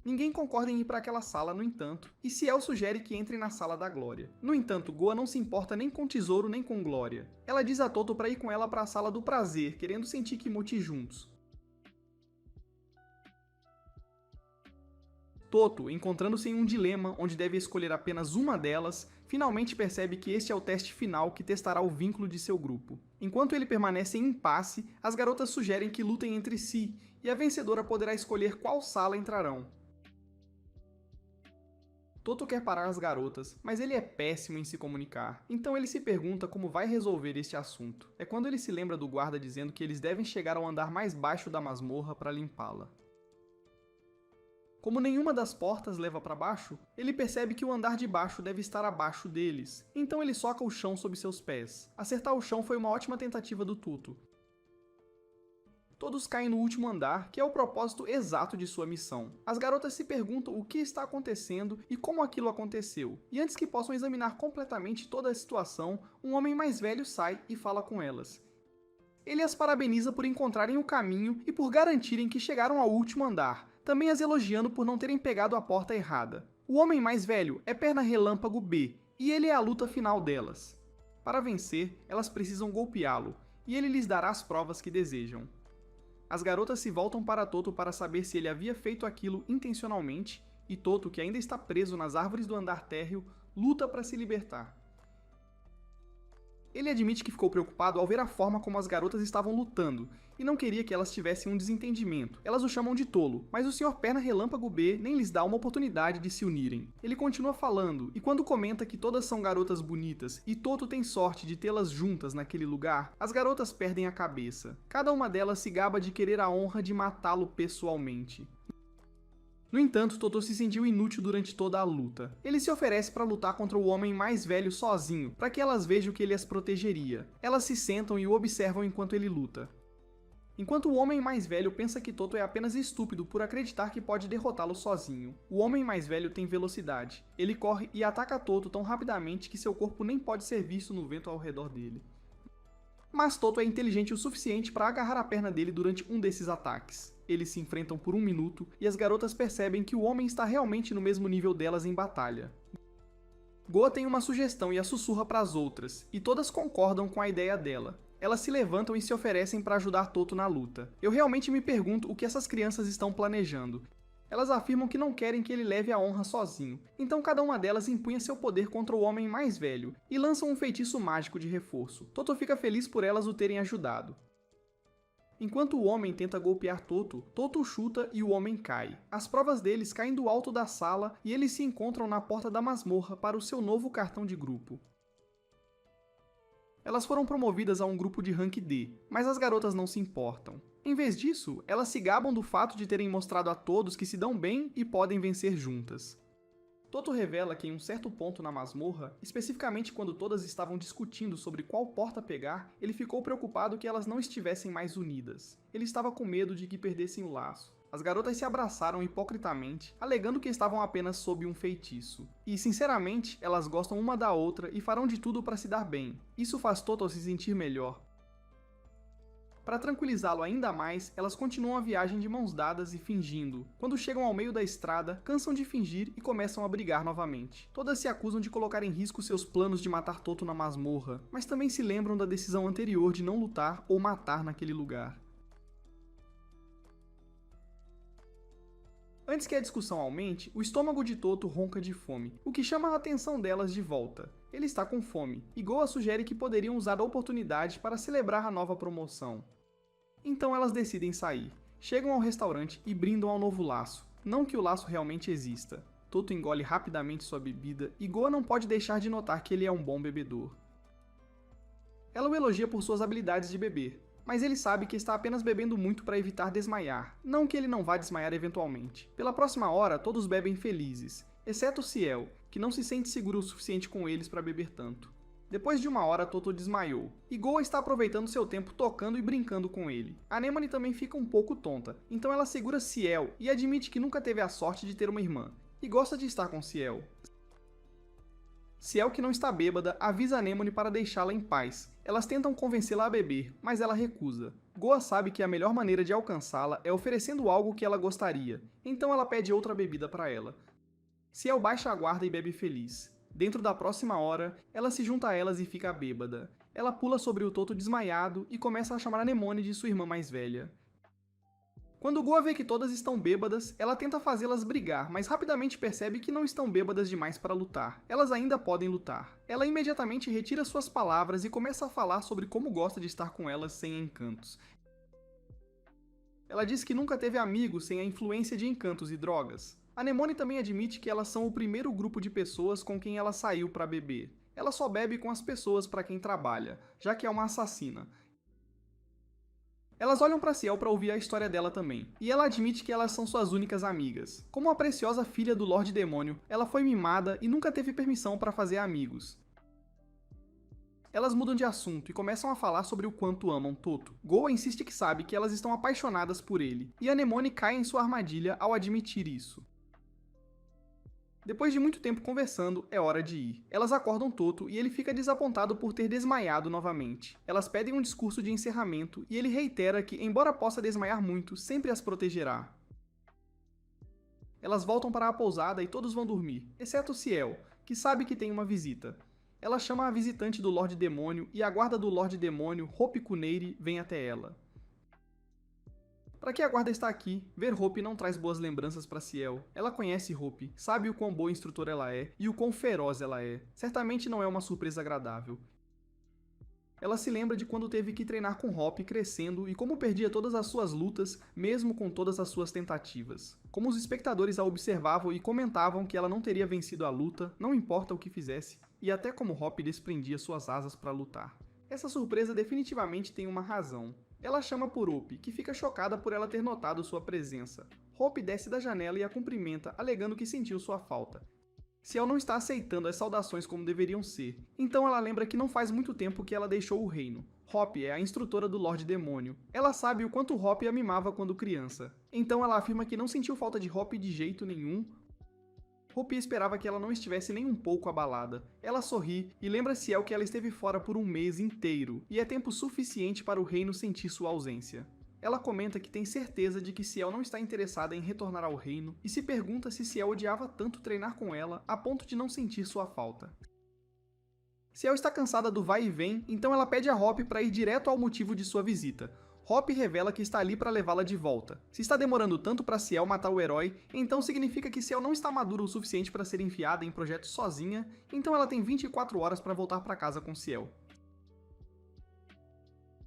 Speaker 1: Ninguém concorda em ir para aquela sala, no entanto, e Ciel sugere que entrem na Sala da Glória. No entanto, Goa não se importa nem com tesouro nem com glória. Ela diz a Toto para ir com ela para a Sala do Prazer, querendo sentir Kimochi juntos. Toto, encontrando-se em um dilema onde deve escolher apenas uma delas, finalmente percebe que este é o teste final que testará o vínculo de seu grupo. Enquanto ele permanece em impasse, as garotas sugerem que lutem entre si, e a vencedora poderá escolher qual sala entrarão. Toto quer parar as garotas, mas ele é péssimo em se comunicar, então ele se pergunta como vai resolver este assunto. É quando ele se lembra do guarda dizendo que eles devem chegar ao andar mais baixo da masmorra para limpá-la. Como nenhuma das portas leva para baixo, ele percebe que o andar de baixo deve estar abaixo deles, então ele soca o chão sob seus pés. Acertar o chão foi uma ótima tentativa do Toto. Todos caem no último andar, que é o propósito exato de sua missão. As garotas se perguntam o que está acontecendo e como aquilo aconteceu, e antes que possam examinar completamente toda a situação, um homem mais velho sai e fala com elas. Ele as parabeniza por encontrarem o caminho e por garantirem que chegaram ao último andar, também as elogiando por não terem pegado a porta errada. O homem mais velho é Perna Relâmpago B, e ele é a luta final delas. Para vencer, elas precisam golpeá-lo, e ele lhes dará as provas que desejam. As garotas se voltam para Toto para saber se ele havia feito aquilo intencionalmente, e Toto, que ainda está preso nas árvores do andar térreo, luta para se libertar. Ele admite que ficou preocupado ao ver a forma como as garotas estavam lutando, e não queria que elas tivessem um desentendimento. Elas o chamam de tolo, mas o Sr. Perna Relâmpago B nem lhes dá uma oportunidade de se unirem. Ele continua falando, e quando comenta que todas são garotas bonitas, e Toto tem sorte de tê-las juntas naquele lugar, as garotas perdem a cabeça. Cada uma delas se gaba de querer a honra de matá-lo pessoalmente. No entanto, Toto se sentiu inútil durante toda a luta. Ele se oferece para lutar contra o homem mais velho sozinho, para que elas vejam que ele as protegeria. Elas se sentam e o observam enquanto ele luta. Enquanto o homem mais velho pensa que Toto é apenas estúpido por acreditar que pode derrotá-lo sozinho. O homem mais velho tem velocidade. Ele corre e ataca Toto tão rapidamente que seu corpo nem pode ser visto no vento ao redor dele. Mas Toto é inteligente o suficiente para agarrar a perna dele durante um desses ataques. Eles se enfrentam por 1 minuto e as garotas percebem que o homem está realmente no mesmo nível delas em batalha. Goa tem uma sugestão e a sussurra para as outras, e todas concordam com a ideia dela. Elas se levantam e se oferecem para ajudar Toto na luta. Eu realmente me pergunto o que essas crianças estão planejando. Elas afirmam que não querem que ele leve a honra sozinho, então cada uma delas empunha seu poder contra o homem mais velho, e lançam um feitiço mágico de reforço. Toto fica feliz por elas o terem ajudado. Enquanto o homem tenta golpear Toto, Toto chuta e o homem cai. As provas deles caem do alto da sala e eles se encontram na porta da masmorra para o seu novo cartão de grupo. Elas foram promovidas a um grupo de rank D, mas as garotas não se importam. Em vez disso, elas se gabam do fato de terem mostrado a todos que se dão bem e podem vencer juntas. Toto revela que em um certo ponto na masmorra, especificamente quando todas estavam discutindo sobre qual porta pegar, ele ficou preocupado que elas não estivessem mais unidas. Ele estava com medo de que perdessem o laço. As garotas se abraçaram hipocritamente, alegando que estavam apenas sob um feitiço. E, sinceramente, elas gostam uma da outra e farão de tudo para se dar bem. Isso faz Toto se sentir melhor. Para tranquilizá-lo ainda mais, elas continuam a viagem de mãos dadas e fingindo. Quando chegam ao meio da estrada, cansam de fingir e começam a brigar novamente. Todas se acusam de colocar em risco seus planos de matar Toto na masmorra, mas também se lembram da decisão anterior de não lutar ou matar naquele lugar. Antes que a discussão aumente, o estômago de Toto ronca de fome, o que chama a atenção delas de volta. Ele está com fome, e Goa sugere que poderiam usar a oportunidade para celebrar a nova promoção. Então elas decidem sair. Chegam ao restaurante e brindam ao novo laço. Não que o laço realmente exista. Toto engole rapidamente sua bebida e Goa não pode deixar de notar que ele é um bom bebedor. Ela o elogia por suas habilidades de beber, mas ele sabe que está apenas bebendo muito para evitar desmaiar, não que ele não vá desmaiar eventualmente. Pela próxima hora, todos bebem felizes, exceto Ciel, que não se sente seguro o suficiente com eles para beber tanto. Depois de uma hora, Toto desmaiou, e Goa está aproveitando seu tempo tocando e brincando com ele. Anemone também fica um pouco tonta, então ela segura Ciel e admite que nunca teve a sorte de ter uma irmã, e gosta de estar com Ciel. Ciel, que não está bêbada, avisa Anemone para deixá-la em paz. Elas tentam convencê-la a beber, mas ela recusa. Goa sabe que a melhor maneira de alcançá-la é oferecendo algo que ela gostaria, então ela pede outra bebida para ela. Ciel baixa a guarda e bebe feliz. Dentro da próxima hora, ela se junta a elas e fica bêbada. Ela pula sobre o Toto desmaiado e começa a chamar Anemone de sua irmã mais velha. Quando Goa vê que todas estão bêbadas, ela tenta fazê-las brigar, mas rapidamente percebe que não estão bêbadas demais para lutar. Elas ainda podem lutar. Ela imediatamente retira suas palavras e começa a falar sobre como gosta de estar com elas sem encantos. Ela diz que nunca teve amigos sem a influência de encantos e drogas. Anemone também admite que elas são o primeiro grupo de pessoas com quem ela saiu para beber. Ela só bebe com as pessoas para quem trabalha, já que é uma assassina. Elas olham para Ciel para ouvir a história dela também, e ela admite que elas são suas únicas amigas. Como a preciosa filha do Lorde Demônio, ela foi mimada e nunca teve permissão para fazer amigos. Elas mudam de assunto e começam a falar sobre o quanto amam Toto. Goa insiste que sabe que elas estão apaixonadas por ele, e Anemone cai em sua armadilha ao admitir isso. Depois de muito tempo conversando, é hora de ir. Elas acordam Toto e ele fica desapontado por ter desmaiado novamente. Elas pedem um discurso de encerramento e ele reitera que, embora possa desmaiar muito, sempre as protegerá. Elas voltam para a pousada e todos vão dormir, exceto Ciel, que sabe que tem uma visita. Ela chama a visitante do Lorde Demônio e a guarda do Lorde Demônio, Hope Cuneiri, vem até ela. Para que a guarda está aqui, ver Hope não traz boas lembranças para Ciel. Ela conhece Hope, sabe o quão boa instrutora ela é e o quão feroz ela é. Certamente não é uma surpresa agradável. Ela se lembra de quando teve que treinar com Hope crescendo e como perdia todas as suas lutas, mesmo com todas as suas tentativas. Como os espectadores a observavam e comentavam que ela não teria vencido a luta, não importa o que fizesse, e até como Hope desprendia suas asas para lutar. Essa surpresa definitivamente tem uma razão. Ela chama por Hope, que fica chocada por ela ter notado sua presença. Hope desce da janela e a cumprimenta, alegando que sentiu sua falta. Ciel não está aceitando as saudações como deveriam ser, então ela lembra que não faz muito tempo que ela deixou o reino. Hope é a instrutora do Lorde Demônio. Ela sabe o quanto Hope a mimava quando criança, então ela afirma que não sentiu falta de Hope de jeito nenhum. Hope esperava que ela não estivesse nem um pouco abalada. Ela sorri e lembra Ciel que ela esteve fora por um mês inteiro, e é tempo suficiente para o reino sentir sua ausência. Ela comenta que tem certeza de que Ciel não está interessada em retornar ao reino, e se pergunta se Ciel odiava tanto treinar com ela a ponto de não sentir sua falta. Ciel está cansada do vai e vem, então ela pede a Hope para ir direto ao motivo de sua visita. Hope revela que está ali para levá-la de volta. Se está demorando tanto para Ciel matar o herói, então significa que Ciel não está madura o suficiente para ser enfiada em projetos sozinha, então ela tem 24 horas para voltar para casa com Ciel.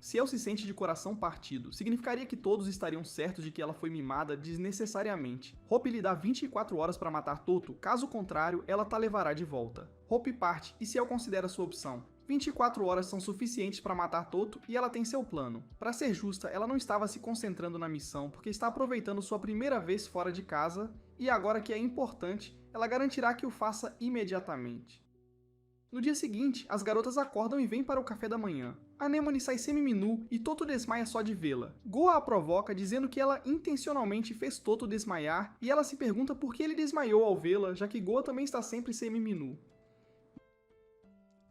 Speaker 1: Ciel se sente de coração partido. Significaria que todos estariam certos de que ela foi mimada desnecessariamente. Hope lhe dá 24 horas para matar Toto, caso contrário, ela a levará de volta. Hope parte e Ciel considera sua opção. 24 horas são suficientes para matar Toto e ela tem seu plano. Para ser justa, ela não estava se concentrando na missão porque está aproveitando sua primeira vez fora de casa e agora que é importante, ela garantirá que o faça imediatamente. No dia seguinte, as garotas acordam e vêm para o café da manhã. Anemone sai semi-nu e Toto desmaia só de vê-la. Goa a provoca dizendo que ela intencionalmente fez Toto desmaiar e ela se pergunta por que ele desmaiou ao vê-la, já que Goa também está sempre semi-nu.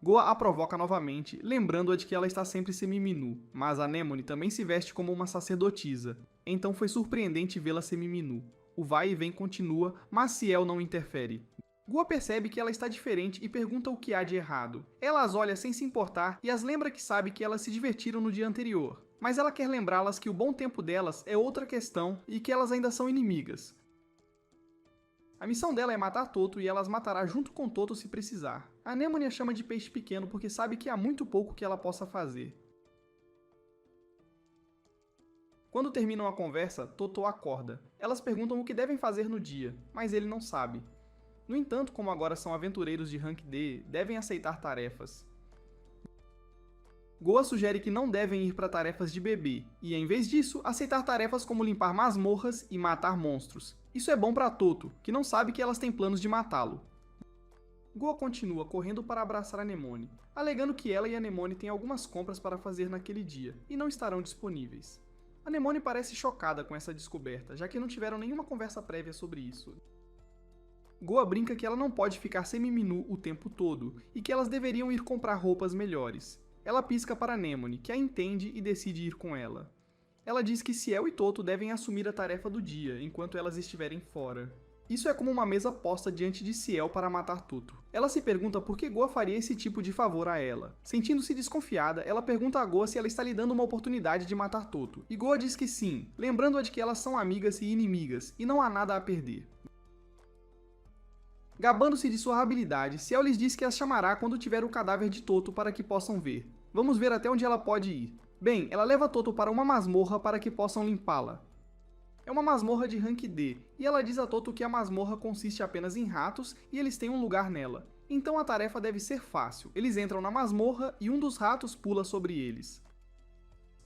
Speaker 1: Goa a provoca novamente, lembrando-a de que ela está sempre semi-nu, mas Anemone também se veste como uma sacerdotisa, então foi surpreendente vê-la semi-nu. O vai e vem continua, mas Ciel não interfere. Goa percebe que ela está diferente e pergunta o que há de errado. Ela as olha sem se importar e as lembra que sabe que elas se divertiram no dia anterior, mas ela quer lembrá-las que o bom tempo delas é outra questão e que elas ainda são inimigas. A missão dela é matar Toto e ela as matará junto com Toto se precisar. A Anemone a chama de peixe pequeno porque sabe que há muito pouco que ela possa fazer. Quando terminam a conversa, Toto acorda. Elas perguntam o que devem fazer no dia, mas ele não sabe. No entanto, como agora são aventureiros de Rank D, devem aceitar tarefas. Goa sugere que não devem ir para tarefas de bebê, e em vez disso, aceitar tarefas como limpar masmorras e matar monstros. Isso é bom para Toto, que não sabe que elas têm planos de matá-lo. Goa continua correndo para abraçar Anemone, alegando que ela e Anemone têm algumas compras para fazer naquele dia, e não estarão disponíveis. Anemone parece chocada com essa descoberta, já que não tiveram nenhuma conversa prévia sobre isso. Goa brinca que ela não pode ficar semi-minu o tempo todo, e que elas deveriam ir comprar roupas melhores. Ela pisca para Anemone, que a entende e decide ir com ela. Ela diz que Ciel e Toto devem assumir a tarefa do dia, enquanto elas estiverem fora. Isso é como uma mesa posta diante de Ciel para matar Toto. Ela se pergunta por que Goa faria esse tipo de favor a ela. Sentindo-se desconfiada, ela pergunta a Goa se ela está lhe dando uma oportunidade de matar Toto, e Goa diz que sim, lembrando-a de que elas são amigas e inimigas, e não há nada a perder. Gabando-se de sua habilidade, Ciel lhes diz que as chamará quando tiver o cadáver de Toto para que possam ver. Vamos ver até onde ela pode ir. Bem, ela leva Toto para uma masmorra para que possam limpá-la. É uma masmorra de Rank D, e ela diz a Toto que a masmorra consiste apenas em ratos e eles têm um lugar nela. Então a tarefa deve ser fácil. Eles entram na masmorra e um dos ratos pula sobre eles.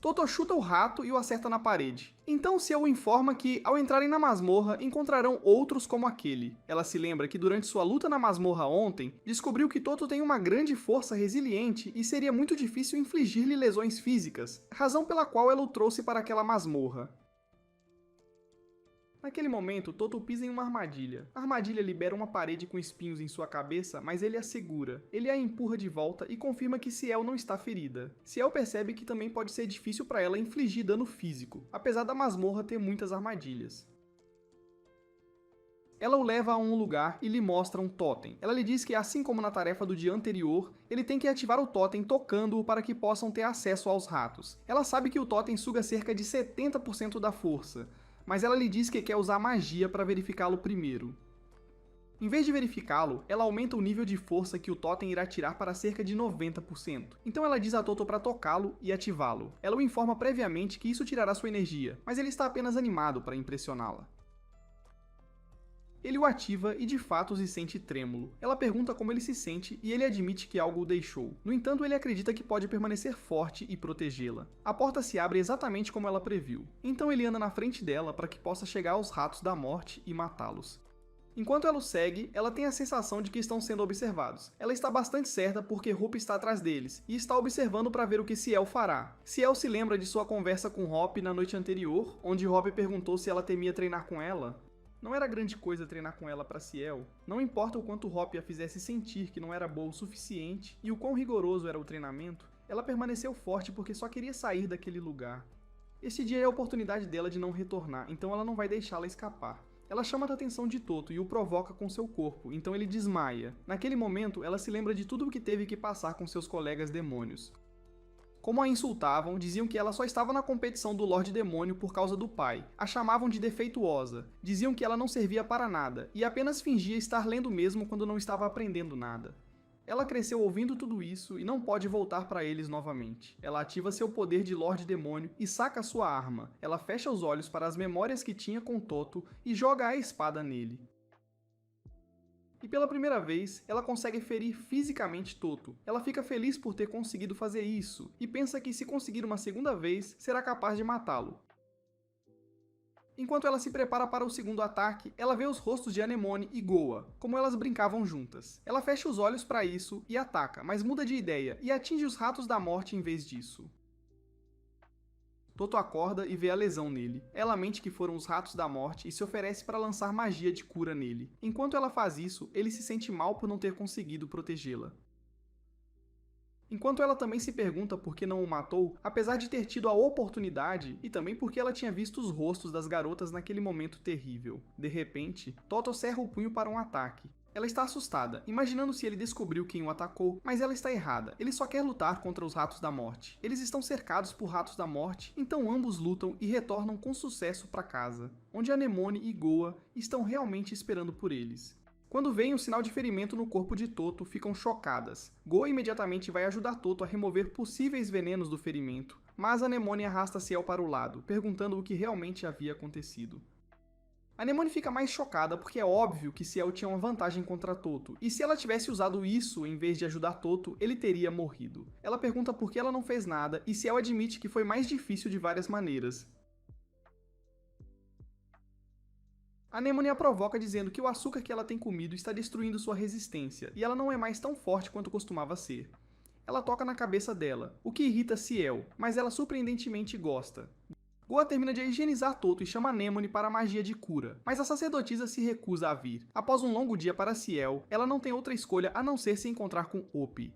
Speaker 1: Toto chuta o rato e o acerta na parede. Então Ciel o informa que, ao entrarem na masmorra, encontrarão outros como aquele. Ela se lembra que durante sua luta na masmorra ontem, descobriu que Toto tem uma grande força resiliente e seria muito difícil infligir-lhe lesões físicas, razão pela qual ela o trouxe para aquela masmorra. Naquele momento, Toto pisa em uma armadilha. A armadilha libera uma parede com espinhos em sua cabeça, mas ele a segura. Ele a empurra de volta e confirma que Ciel não está ferida. Ciel percebe que também pode ser difícil para ela infligir dano físico, apesar da masmorra ter muitas armadilhas. Ela o leva a um lugar e lhe mostra um totem. Ela lhe diz que, assim como na tarefa do dia anterior, ele tem que ativar o totem tocando-o para que possam ter acesso aos ratos. Ela sabe que o totem suga cerca de 70% da força, mas ela lhe diz que quer usar magia para verificá-lo primeiro. Em vez de verificá-lo, ela aumenta o nível de força que o totem irá tirar para cerca de 90%. Então ela diz a Toto para tocá-lo e ativá-lo. Ela o informa previamente que isso tirará sua energia, mas ele está apenas animado para impressioná-la. Ele o ativa e de fato se sente trêmulo. Ela pergunta como ele se sente e ele admite que algo o deixou. No entanto, ele acredita que pode permanecer forte e protegê-la. A porta se abre exatamente como ela previu. Então ele anda na frente dela para que possa chegar aos ratos da morte e matá-los. Enquanto ela o segue, ela tem a sensação de que estão sendo observados. Ela está bastante certa porque Hop está atrás deles, e está observando para ver o que Ciel fará. Ciel se lembra de sua conversa com Hop na noite anterior, onde Hop perguntou se ela temia treinar com ela. Não era grande coisa treinar com ela para Ciel. Não importa o quanto Hop a fizesse sentir que não era boa o suficiente e o quão rigoroso era o treinamento, ela permaneceu forte porque só queria sair daquele lugar. Este dia é a oportunidade dela de não retornar, então ela não vai deixá-la escapar. Ela chama a atenção de Toto e o provoca com seu corpo, então ele desmaia. Naquele momento, ela se lembra de tudo o que teve que passar com seus colegas demônios. Como a insultavam, diziam que ela só estava na competição do Lorde Demônio por causa do pai, a chamavam de defeituosa, diziam que ela não servia para nada, e apenas fingia estar lendo mesmo quando não estava aprendendo nada. Ela cresceu ouvindo tudo isso e não pode voltar para eles novamente. Ela ativa seu poder de Lorde Demônio e saca sua arma. Ela fecha os olhos para as memórias que tinha com Toto e joga a espada nele. E pela primeira vez, ela consegue ferir fisicamente Toto. Ela fica feliz por ter conseguido fazer isso, e pensa que se conseguir uma segunda vez, será capaz de matá-lo. Enquanto ela se prepara para o segundo ataque, ela vê os rostos de Anemone e Goa, como elas brincavam juntas. Ela fecha os olhos para isso e ataca, mas muda de ideia e atinge os ratos da morte em vez disso. Toto acorda e vê a lesão nele. Ela mente que foram os ratos da morte e se oferece para lançar magia de cura nele. Enquanto ela faz isso, ele se sente mal por não ter conseguido protegê-la. Enquanto ela também se pergunta por que não o matou, apesar de ter tido a oportunidade, e também porque ela tinha visto os rostos das garotas naquele momento terrível. De repente, Toto cerra o punho para um ataque. Ela está assustada, imaginando se ele descobriu quem o atacou, mas ela está errada. Ele só quer lutar contra os ratos da morte. Eles estão cercados por ratos da morte, então ambos lutam e retornam com sucesso para casa, onde Anemone e Goa estão realmente esperando por eles. Quando veem o sinal de ferimento no corpo de Toto, ficam chocadas. Goa imediatamente vai ajudar Toto a remover possíveis venenos do ferimento, mas Anemone arrasta Ciel para o lado, perguntando o que realmente havia acontecido. Anemone fica mais chocada porque é óbvio que Ciel tinha uma vantagem contra Toto, e se ela tivesse usado isso em vez de ajudar Toto, ele teria morrido. Ela pergunta por que ela não fez nada, e Ciel admite que foi mais difícil de várias maneiras. Anemone a provoca dizendo que o açúcar que ela tem comido está destruindo sua resistência, e ela não é mais tão forte quanto costumava ser. Ela toca na cabeça dela, o que irrita Ciel, mas ela surpreendentemente gosta. Goa termina de higienizar Toto e chama Anemone para a magia de cura, mas a sacerdotisa se recusa a vir. Após um longo dia para Ciel, ela não tem outra escolha a não ser se encontrar com Hopi.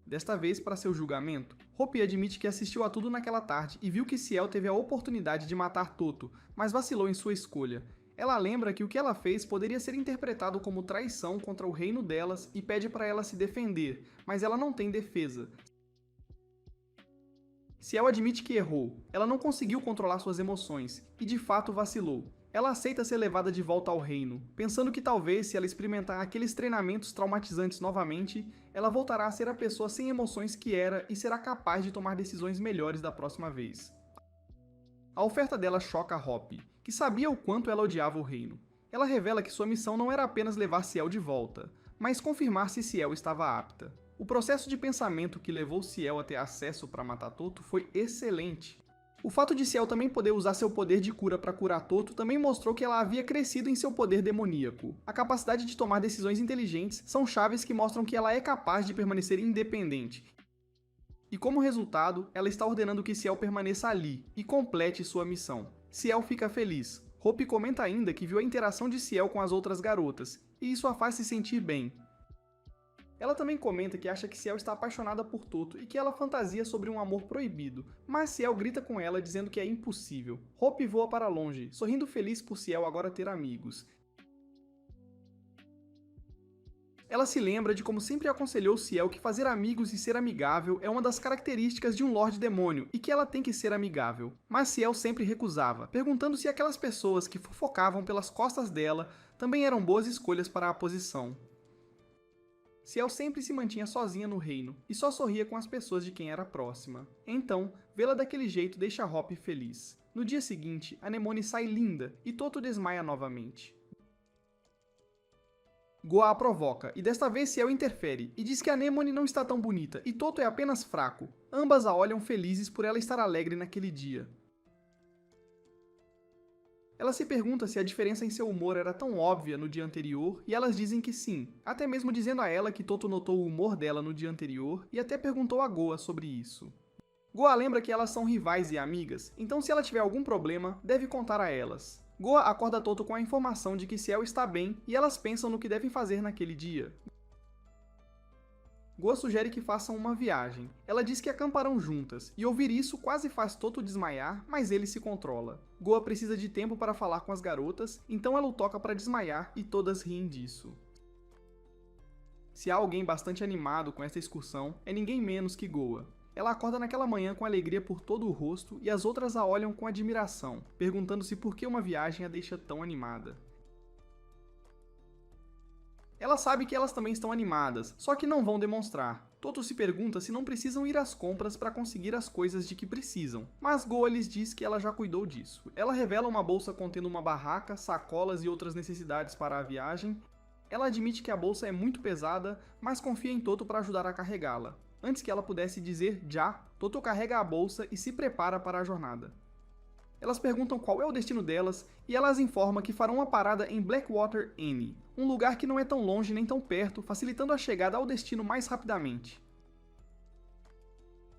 Speaker 1: Desta vez, para seu julgamento, Hopi admite que assistiu a tudo naquela tarde e viu que Ciel teve a oportunidade de matar Toto, mas vacilou em sua escolha. Ela lembra que o que ela fez poderia ser interpretado como traição contra o reino delas e pede para ela se defender, mas ela não tem defesa. Ciel admite que errou, ela não conseguiu controlar suas emoções, e de fato vacilou. Ela aceita ser levada de volta ao reino, pensando que talvez se ela experimentar aqueles treinamentos traumatizantes novamente, ela voltará a ser a pessoa sem emoções que era e será capaz de tomar decisões melhores da próxima vez. A oferta dela choca Hopi, que sabia o quanto ela odiava o reino. Ela revela que sua missão não era apenas levar Ciel de volta, mas confirmar se Ciel estava apta. O processo de pensamento que levou Ciel a ter acesso para matar Toto foi excelente. O fato de Ciel também poder usar seu poder de cura para curar Toto também mostrou que ela havia crescido em seu poder demoníaco. A capacidade de tomar decisões inteligentes são chaves que mostram que ela é capaz de permanecer independente. E como resultado, ela está ordenando que Ciel permaneça ali e complete sua missão. Ciel fica feliz. Hopi comenta ainda que viu a interação de Ciel com as outras garotas, e isso a faz se sentir bem. Ela também comenta que acha que Ciel está apaixonada por Toto e que ela fantasia sobre um amor proibido, mas Ciel grita com ela dizendo que é impossível. Hopi voa para longe, sorrindo feliz por Ciel agora ter amigos. Ela se lembra de como sempre aconselhou Ciel que fazer amigos e ser amigável é uma das características de um Lorde Demônio e que ela tem que ser amigável. Mas Ciel sempre recusava, perguntando se aquelas pessoas que fofocavam pelas costas dela também eram boas escolhas para a posição. Ciel sempre se mantinha sozinha no reino e só sorria com as pessoas de quem era próxima. Então, vê-la daquele jeito deixa Hopi feliz. No dia seguinte, Anemone sai linda e Toto desmaia novamente. Goa a provoca, e desta vez Ciel interfere, e diz que Anemone não está tão bonita e Toto é apenas fraco. Ambas a olham felizes por ela estar alegre naquele dia. Ela se pergunta se a diferença em seu humor era tão óbvia no dia anterior, e elas dizem que sim, até mesmo dizendo a ela que Toto notou o humor dela no dia anterior e até perguntou a Goa sobre isso. Goa lembra que elas são rivais e amigas, então se ela tiver algum problema, deve contar a elas. Goa acorda Toto com a informação de que Ciel está bem e elas pensam no que devem fazer naquele dia. Goa sugere que façam uma viagem. Ela diz que acamparão juntas, e ouvir isso quase faz Toto desmaiar, mas ele se controla. Goa precisa de tempo para falar com as garotas, então ela o toca para desmaiar e todas riem disso. Se há alguém bastante animado com esta excursão, é ninguém menos que Goa. Ela acorda naquela manhã com alegria por todo o rosto e as outras a olham com admiração, perguntando-se por que uma viagem a deixa tão animada. Ela sabe que elas também estão animadas, só que não vão demonstrar. Toto se pergunta se não precisam ir às compras para conseguir as coisas de que precisam, mas Goa lhes diz que ela já cuidou disso. Ela revela uma bolsa contendo uma barraca, sacolas e outras necessidades para a viagem. Ela admite que a bolsa é muito pesada, mas confia em Toto para ajudar a carregá-la. Antes que ela pudesse dizer já, Toto carrega a bolsa e se prepara para a jornada. Elas perguntam qual é o destino delas e ela as informa que farão uma parada em Blackwater Inn, um lugar que não é tão longe nem tão perto, facilitando a chegada ao destino mais rapidamente.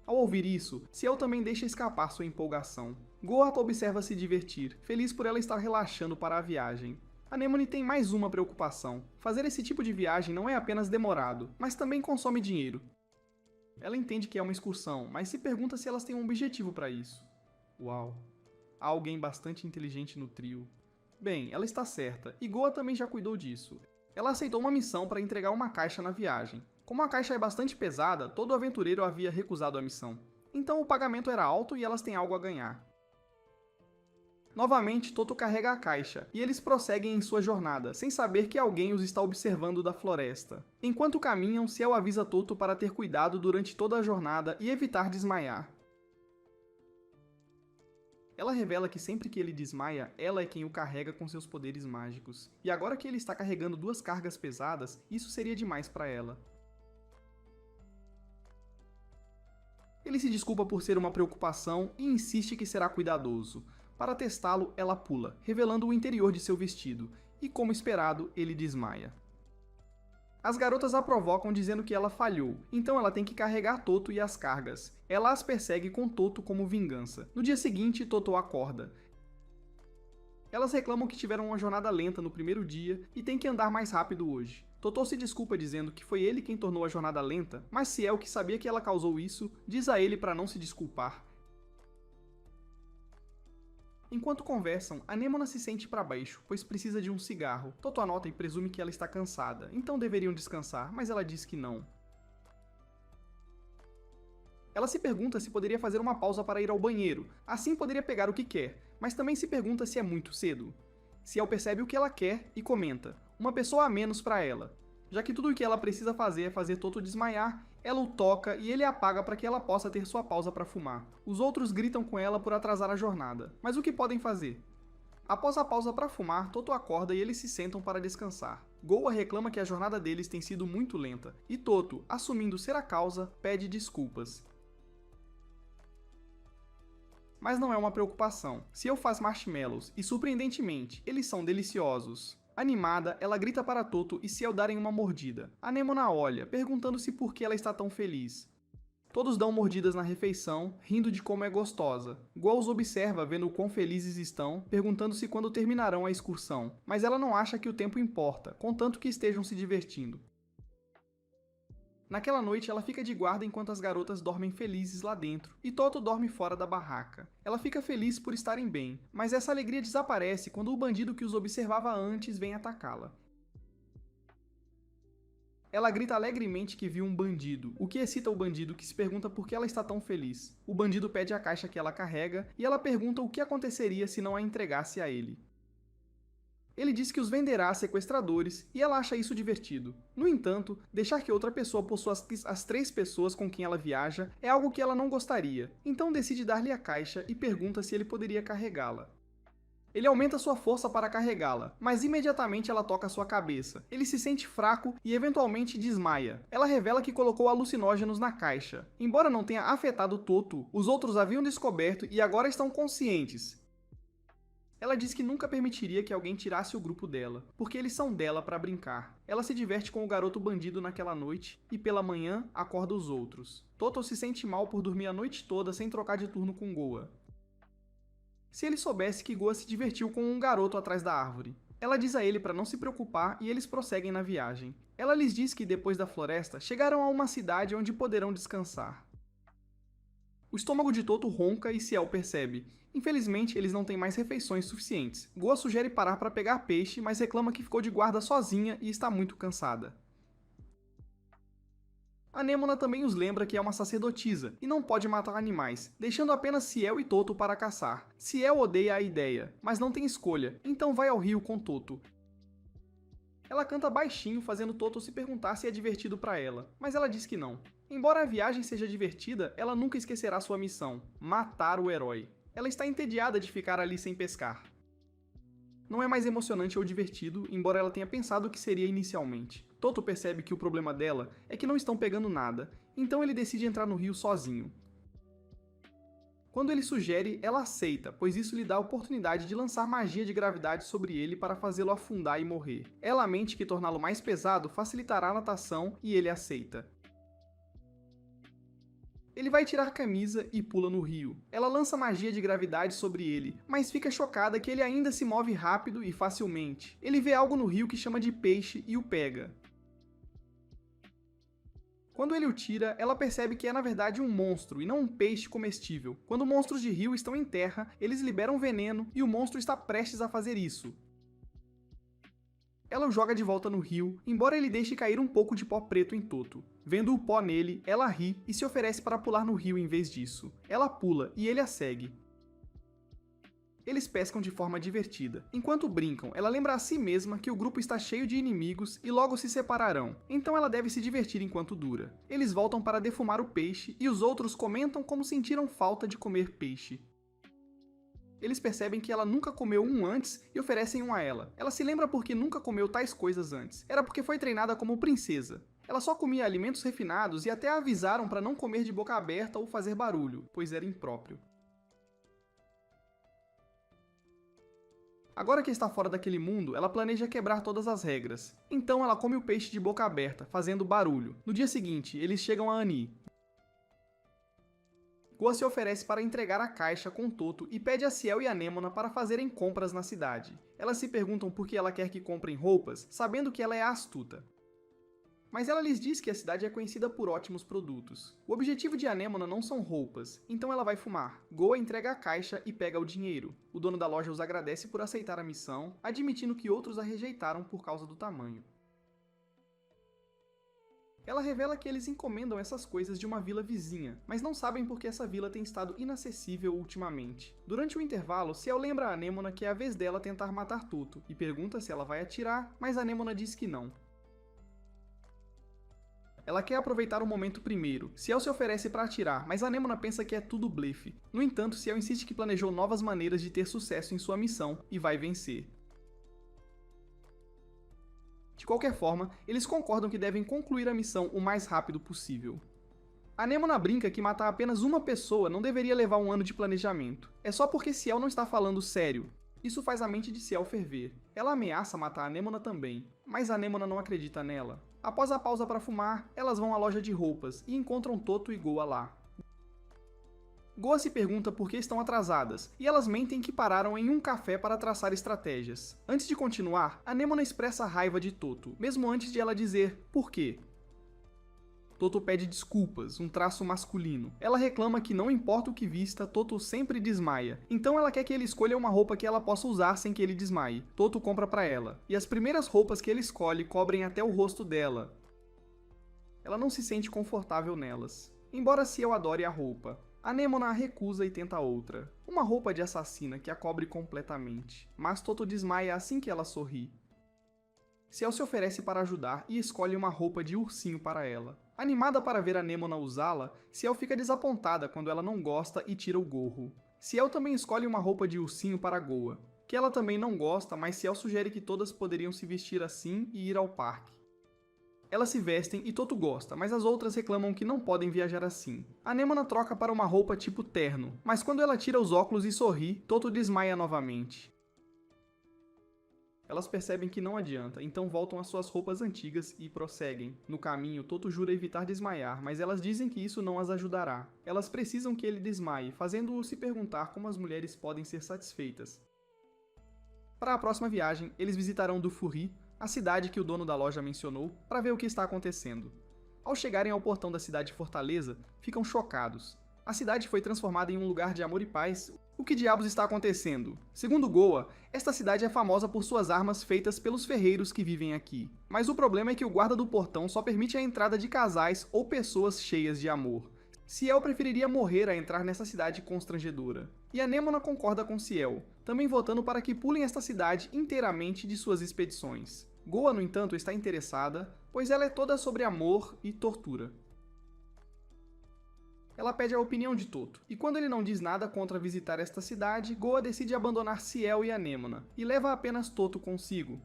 Speaker 1: Ao ouvir isso, Ciel também deixa escapar sua empolgação. Goa a observa se divertir, feliz por ela estar relaxando para a viagem. Anemone tem mais uma preocupação. Fazer esse tipo de viagem não é apenas demorado, mas também consome dinheiro. Ela entende que é uma excursão, mas se pergunta se elas têm um objetivo para isso. Uau! Há alguém bastante inteligente no trio. Bem, ela está certa, e Goa também já cuidou disso. Ela aceitou uma missão para entregar uma caixa na viagem. Como a caixa é bastante pesada, todo aventureiro havia recusado a missão. Então o pagamento era alto e elas têm algo a ganhar. Novamente, Toto carrega a caixa, e eles prosseguem em sua jornada, sem saber que alguém os está observando da floresta. Enquanto caminham, Ciel avisa Toto para ter cuidado durante toda a jornada e evitar desmaiar. Ela revela que sempre que ele desmaia, ela é quem o carrega com seus poderes mágicos. E agora que ele está carregando 2 cargas pesadas, isso seria demais para ela. Ele se desculpa por ser uma preocupação e insiste que será cuidadoso. Para testá-lo, ela pula, revelando o interior de seu vestido, e como esperado, ele desmaia. As garotas a provocam dizendo que ela falhou, então ela tem que carregar Toto e as cargas. Ela as persegue com Toto como vingança. No dia seguinte, Toto acorda. Elas reclamam que tiveram uma jornada lenta no primeiro dia e tem que andar mais rápido hoje. Toto se desculpa dizendo que foi ele quem tornou a jornada lenta, mas Ciel, que sabia que ela causou isso, diz a ele para não se desculpar. Enquanto conversam, Anemona se sente para baixo, pois precisa de um cigarro. Toto anota e presume que ela está cansada, então deveriam descansar, mas ela diz que não. Ela se pergunta se poderia fazer uma pausa para ir ao banheiro, assim poderia pegar o que quer, mas também se pergunta se é muito cedo. Ciel percebe o que ela quer e comenta, uma pessoa a menos para ela. Já que tudo o que ela precisa fazer é fazer Toto desmaiar, ela o toca e ele a apaga para que ela possa ter sua pausa para fumar. Os outros gritam com ela por atrasar a jornada, mas o que podem fazer? Após a pausa para fumar, Toto acorda e eles se sentam para descansar. Goa reclama que a jornada deles tem sido muito lenta, e Toto, assumindo ser a causa, pede desculpas. Mas não é uma preocupação. Ciel faz marshmallows, e surpreendentemente, eles são deliciosos. Animada, ela grita para Toto e Ciel darem uma mordida. Anemona olha, perguntando-se por que ela está tão feliz. Todos dão mordidas na refeição, rindo de como é gostosa. Goa os observa, vendo o quão felizes estão, perguntando-se quando terminarão a excursão. Mas ela não acha que o tempo importa, contanto que estejam se divertindo. Naquela noite, ela fica de guarda enquanto as garotas dormem felizes lá dentro, e Toto dorme fora da barraca. Ela fica feliz por estarem bem, mas essa alegria desaparece quando o bandido que os observava antes vem atacá-la. Ela grita alegremente que viu um bandido, o que excita o bandido, que se pergunta por que ela está tão feliz. O bandido pede a caixa que ela carrega, e ela pergunta o que aconteceria se não a entregasse a ele. Ele diz que os venderá a sequestradores e ela acha isso divertido. No entanto, deixar que outra pessoa possua as 3 pessoas com quem ela viaja é algo que ela não gostaria, então decide dar-lhe a caixa e pergunta se ele poderia carregá-la. Ele aumenta sua força para carregá-la, mas imediatamente ela toca sua cabeça. Ele se sente fraco e eventualmente desmaia. Ela revela que colocou alucinógenos na caixa. Embora não tenha afetado Toto, os outros haviam descoberto e agora estão conscientes. Ela diz que nunca permitiria que alguém tirasse o grupo dela, porque eles são dela para brincar. Ela se diverte com o garoto bandido naquela noite e pela manhã acorda os outros. Toto se sente mal por dormir a noite toda sem trocar de turno com Goa. Se ele soubesse que Goa se divertiu com um garoto atrás da árvore. Ela diz a ele para não se preocupar e eles prosseguem na viagem. Ela lhes diz que depois da floresta chegaram a uma cidade onde poderão descansar. O estômago de Toto ronca e Ciel percebe. Infelizmente, eles não têm mais refeições suficientes. Goa sugere parar para pegar peixe, mas reclama que ficou de guarda sozinha e está muito cansada. Anemona também os lembra que é uma sacerdotisa e não pode matar animais, deixando apenas Ciel e Toto para caçar. Ciel odeia a ideia, mas não tem escolha, então vai ao rio com Toto. Ela canta baixinho, fazendo Toto se perguntar se é divertido para ela, mas ela diz que não. Embora a viagem seja divertida, ela nunca esquecerá sua missão: matar o herói. Ela está entediada de ficar ali sem pescar. Não é mais emocionante ou divertido, embora ela tenha pensado que seria inicialmente. Toto percebe que o problema dela é que não estão pegando nada, então ele decide entrar no rio sozinho. Quando ele sugere, ela aceita, pois isso lhe dá a oportunidade de lançar magia de gravidade sobre ele para fazê-lo afundar e morrer. Ela mente que torná-lo mais pesado facilitará a natação e ele aceita. Ele vai tirar a camisa e pula no rio. Ela lança magia de gravidade sobre ele, mas fica chocada que ele ainda se move rápido e facilmente. Ele vê algo no rio que chama de peixe e o pega. Quando ele o tira, ela percebe que é na verdade um monstro e não um peixe comestível. Quando monstros de rio estão em terra, eles liberam veneno e o monstro está prestes a fazer isso. Ela o joga de volta no rio, embora ele deixe cair um pouco de pó preto em Toto. Vendo o pó nele, ela ri e se oferece para pular no rio em vez disso. Ela pula e ele a segue. Eles pescam de forma divertida. Enquanto brincam, ela lembra a si mesma que o grupo está cheio de inimigos e logo se separarão, então ela deve se divertir enquanto dura. Eles voltam para defumar o peixe e os outros comentam como sentiram falta de comer peixe. Eles percebem que ela nunca comeu um antes e oferecem um a ela. Ela se lembra porque nunca comeu tais coisas antes. Era porque foi treinada como princesa. Ela só comia alimentos refinados e até a avisaram para não comer de boca aberta ou fazer barulho, pois era impróprio. Agora que está fora daquele mundo, ela planeja quebrar todas as regras. Então ela come o peixe de boca aberta, fazendo barulho. No dia seguinte, eles chegam a Ani. Goa se oferece para entregar a caixa com Toto e pede a Ciel e a Nemona para fazerem compras na cidade. Elas se perguntam por que ela quer que comprem roupas, sabendo que ela é astuta. Mas ela lhes diz que a cidade é conhecida por ótimos produtos. O objetivo de Anémona não são roupas, então ela vai fumar. Goa entrega a caixa e pega o dinheiro. O dono da loja os agradece por aceitar a missão, admitindo que outros a rejeitaram por causa do tamanho. Ela revela que eles encomendam essas coisas de uma vila vizinha, mas não sabem por que essa vila tem estado inacessível ultimamente. Durante o intervalo, Ciel lembra a Anémona que é a vez dela tentar matar Toto, e pergunta se ela vai atirar, mas a Anémona diz que não. Ela quer aproveitar o momento primeiro. Ciel se oferece para atirar, mas Anémona pensa que é tudo blefe. No entanto, Ciel insiste que planejou novas maneiras de ter sucesso em sua missão e vai vencer. De qualquer forma, eles concordam que devem concluir a missão o mais rápido possível. Anémona brinca que matar apenas uma pessoa não deveria levar um ano de planejamento. É só porque Ciel não está falando sério. Isso faz a mente de Ciel ferver. Ela ameaça matar Anémona também, mas Anémona não acredita nela. Após a pausa para fumar, elas vão à loja de roupas e encontram Toto e Goa lá. Goa se pergunta por que estão atrasadas, e elas mentem que pararam em um café para traçar estratégias. Antes de continuar, Anémona expressa a raiva de Toto, mesmo antes de ela dizer por quê. Toto pede desculpas, um traço masculino. Ela reclama que não importa o que vista, Toto sempre desmaia. Então ela quer que ele escolha uma roupa que ela possa usar sem que ele desmaie. Toto compra pra ela. E as primeiras roupas que ele escolhe cobrem até o rosto dela. Ela não se sente confortável nelas. Embora Ciel adore a roupa, Anémona a recusa e tenta outra. Uma roupa de assassina que a cobre completamente. Mas Toto desmaia assim que ela sorri. Ciel se oferece para ajudar e escolhe uma roupa de ursinho para ela. Animada para ver Anémona usá-la, Ciel fica desapontada quando ela não gosta e tira o gorro. Ciel também escolhe uma roupa de ursinho para Goa, que ela também não gosta, mas Ciel sugere que todas poderiam se vestir assim e ir ao parque. Elas se vestem e Toto gosta, mas as outras reclamam que não podem viajar assim. Anémona troca para uma roupa tipo terno, mas quando ela tira os óculos e sorri, Toto desmaia novamente. Elas percebem que não adianta, então voltam às suas roupas antigas e prosseguem. No caminho, Toto jura evitar desmaiar, mas elas dizem que isso não as ajudará. Elas precisam que ele desmaie, fazendo-o se perguntar como as mulheres podem ser satisfeitas. Para a próxima viagem, eles visitarão Dufurry, a cidade que o dono da loja mencionou, para ver o que está acontecendo. Ao chegarem ao portão da cidade fortaleza, ficam chocados. A cidade foi transformada em um lugar de amor e paz. O que diabos está acontecendo? Segundo Goa, esta cidade é famosa por suas armas feitas pelos ferreiros que vivem aqui. Mas o problema é que o guarda do portão só permite a entrada de casais ou pessoas cheias de amor. Ciel preferiria morrer a entrar nessa cidade constrangedora. E Anémona concorda com Ciel, também votando para que pulem esta cidade inteiramente de suas expedições. Goa, no entanto, está interessada, pois ela é toda sobre amor e tortura. Ela pede a opinião de Toto, e quando ele não diz nada contra visitar esta cidade, Goa decide abandonar Ciel e Anémona, e leva apenas Toto consigo.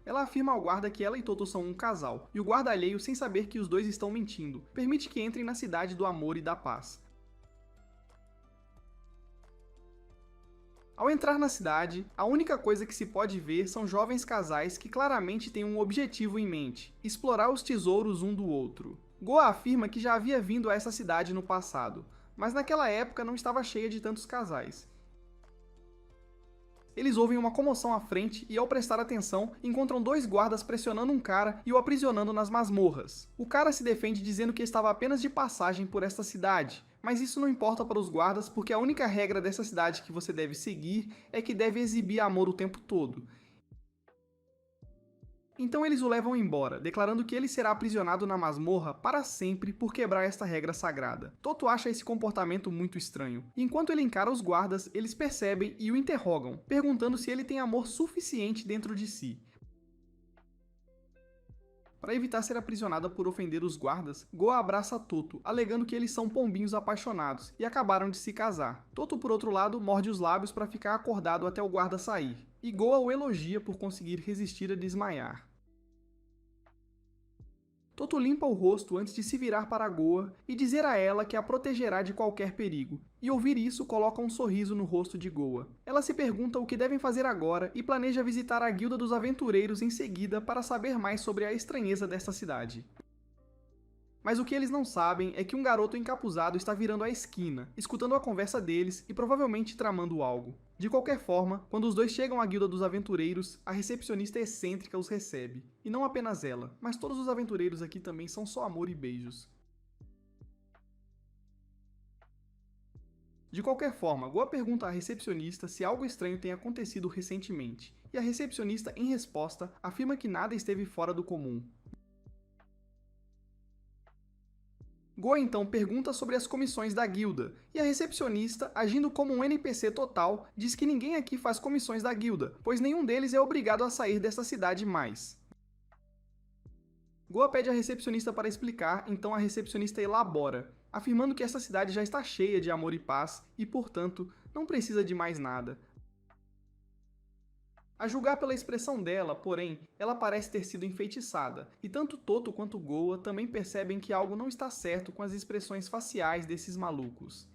Speaker 1: Ela afirma ao guarda que ela e Toto são um casal, e o guarda alheio, sem saber que os dois estão mentindo, permite que entrem na cidade do amor e da paz. Ao entrar na cidade, a única coisa que se pode ver são jovens casais que claramente têm um objetivo em mente: explorar os tesouros um do outro. Goa afirma que já havia vindo a essa cidade no passado, mas naquela época não estava cheia de tantos casais. Eles ouvem uma comoção à frente e, ao prestar atenção, encontram dois guardas pressionando um cara e o aprisionando nas masmorras. O cara se defende dizendo que estava apenas de passagem por esta cidade, mas isso não importa para os guardas porque a única regra dessa cidade que você deve seguir é que deve exibir amor o tempo todo. Então eles o levam embora, declarando que ele será aprisionado na masmorra para sempre por quebrar esta regra sagrada. Toto acha esse comportamento muito estranho. Enquanto ele encara os guardas, eles percebem e o interrogam, perguntando se ele tem amor suficiente dentro de si. Para evitar ser aprisionada por ofender os guardas, Goa abraça Toto, alegando que eles são pombinhos apaixonados e acabaram de se casar. Toto, por outro lado, morde os lábios para ficar acordado até o guarda sair, e Goa o elogia por conseguir resistir a desmaiar. Toto limpa o rosto antes de se virar para Goa e dizer a ela que a protegerá de qualquer perigo, e ouvir isso coloca um sorriso no rosto de Goa. Ela se pergunta o que devem fazer agora e planeja visitar a Guilda dos Aventureiros em seguida para saber mais sobre a estranheza desta cidade. Mas o que eles não sabem é que um garoto encapuzado está virando a esquina, escutando a conversa deles e provavelmente tramando algo. De qualquer forma, quando os dois chegam à Guilda dos Aventureiros, a recepcionista excêntrica os recebe. E não apenas ela, mas todos os aventureiros aqui também são só amor e beijos. De qualquer forma, Goa pergunta à recepcionista se algo estranho tem acontecido recentemente, e a recepcionista, em resposta, afirma que nada esteve fora do comum. Goa então pergunta sobre as comissões da guilda, e a recepcionista, agindo como um NPC total, diz que ninguém aqui faz comissões da guilda, pois nenhum deles é obrigado a sair dessa cidade mais. Goa pede à recepcionista para explicar, então a recepcionista elabora, afirmando que essa cidade já está cheia de amor e paz e, portanto, não precisa de mais nada. A julgar pela expressão dela, porém, ela parece ter sido enfeitiçada, e tanto Toto quanto Goa também percebem que algo não está certo com as expressões faciais desses malucos.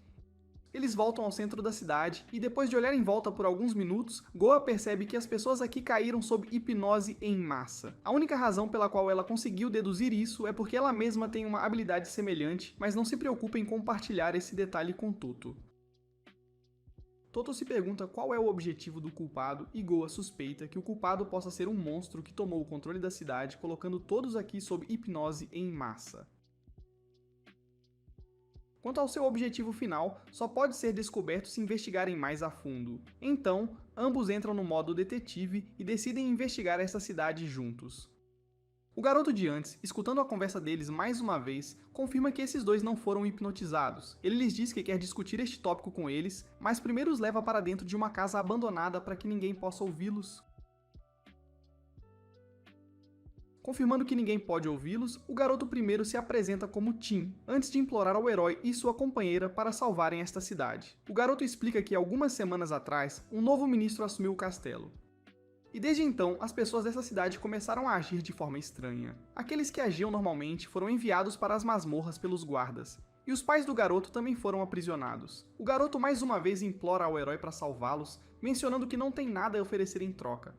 Speaker 1: Eles voltam ao centro da cidade, e depois de olhar em volta por alguns minutos, Goa percebe que as pessoas aqui caíram sob hipnose em massa. A única razão pela qual ela conseguiu deduzir isso é porque ela mesma tem uma habilidade semelhante, mas não se preocupa em compartilhar esse detalhe com Toto. Toto se pergunta qual é o objetivo do culpado e Goa suspeita que o culpado possa ser um monstro que tomou o controle da cidade, colocando todos aqui sob hipnose em massa. Quanto ao seu objetivo final, só pode ser descoberto se investigarem mais a fundo. Então, ambos entram no modo detetive e decidem investigar essa cidade juntos. O garoto de antes, escutando a conversa deles mais uma vez, confirma que esses dois não foram hipnotizados. Ele lhes diz que quer discutir este tópico com eles, mas primeiro os leva para dentro de uma casa abandonada para que ninguém possa ouvi-los. Confirmando que ninguém pode ouvi-los, o garoto primeiro se apresenta como Tim, antes de implorar ao herói e sua companheira para salvarem esta cidade. O garoto explica que algumas semanas atrás, um novo ministro assumiu o castelo. E desde então, as pessoas dessa cidade começaram a agir de forma estranha. Aqueles que agiam normalmente foram enviados para as masmorras pelos guardas, e os pais do garoto também foram aprisionados. O garoto mais uma vez implora ao herói para salvá-los, mencionando que não tem nada a oferecer em troca.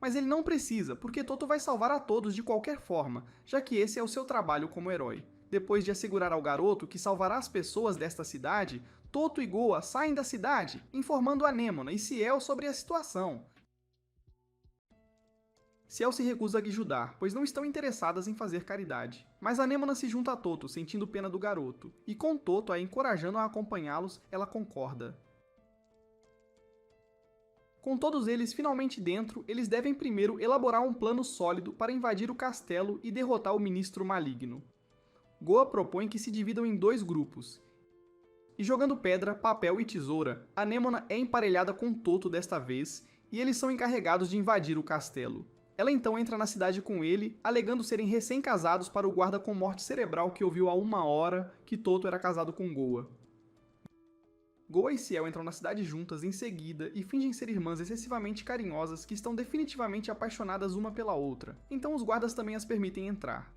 Speaker 1: Mas ele não precisa, porque Toto vai salvar a todos de qualquer forma, já que esse é o seu trabalho como herói. Depois de assegurar ao garoto que salvará as pessoas desta cidade, Toto e Goa saem da cidade, informando Anémona e Ciel sobre a situação. Ciel se recusa a ajudar, pois não estão interessadas em fazer caridade. Mas Anémona se junta a Toto, sentindo pena do garoto, e com Toto a encorajando a acompanhá-los, ela concorda. Com todos eles finalmente dentro, eles devem primeiro elaborar um plano sólido para invadir o castelo e derrotar o ministro maligno. Goa propõe que se dividam em dois grupos. E jogando pedra, papel e tesoura, Anémona é emparelhada com Toto desta vez, e eles são encarregados de invadir o castelo. Ela então entra na cidade com ele, alegando serem recém-casados para o guarda com morte cerebral que ouviu há 1 hora que Toto era casado com Goa. Goa e Ciel entram na cidade juntas em seguida e fingem ser irmãs excessivamente carinhosas que estão definitivamente apaixonadas uma pela outra, então os guardas também as permitem entrar.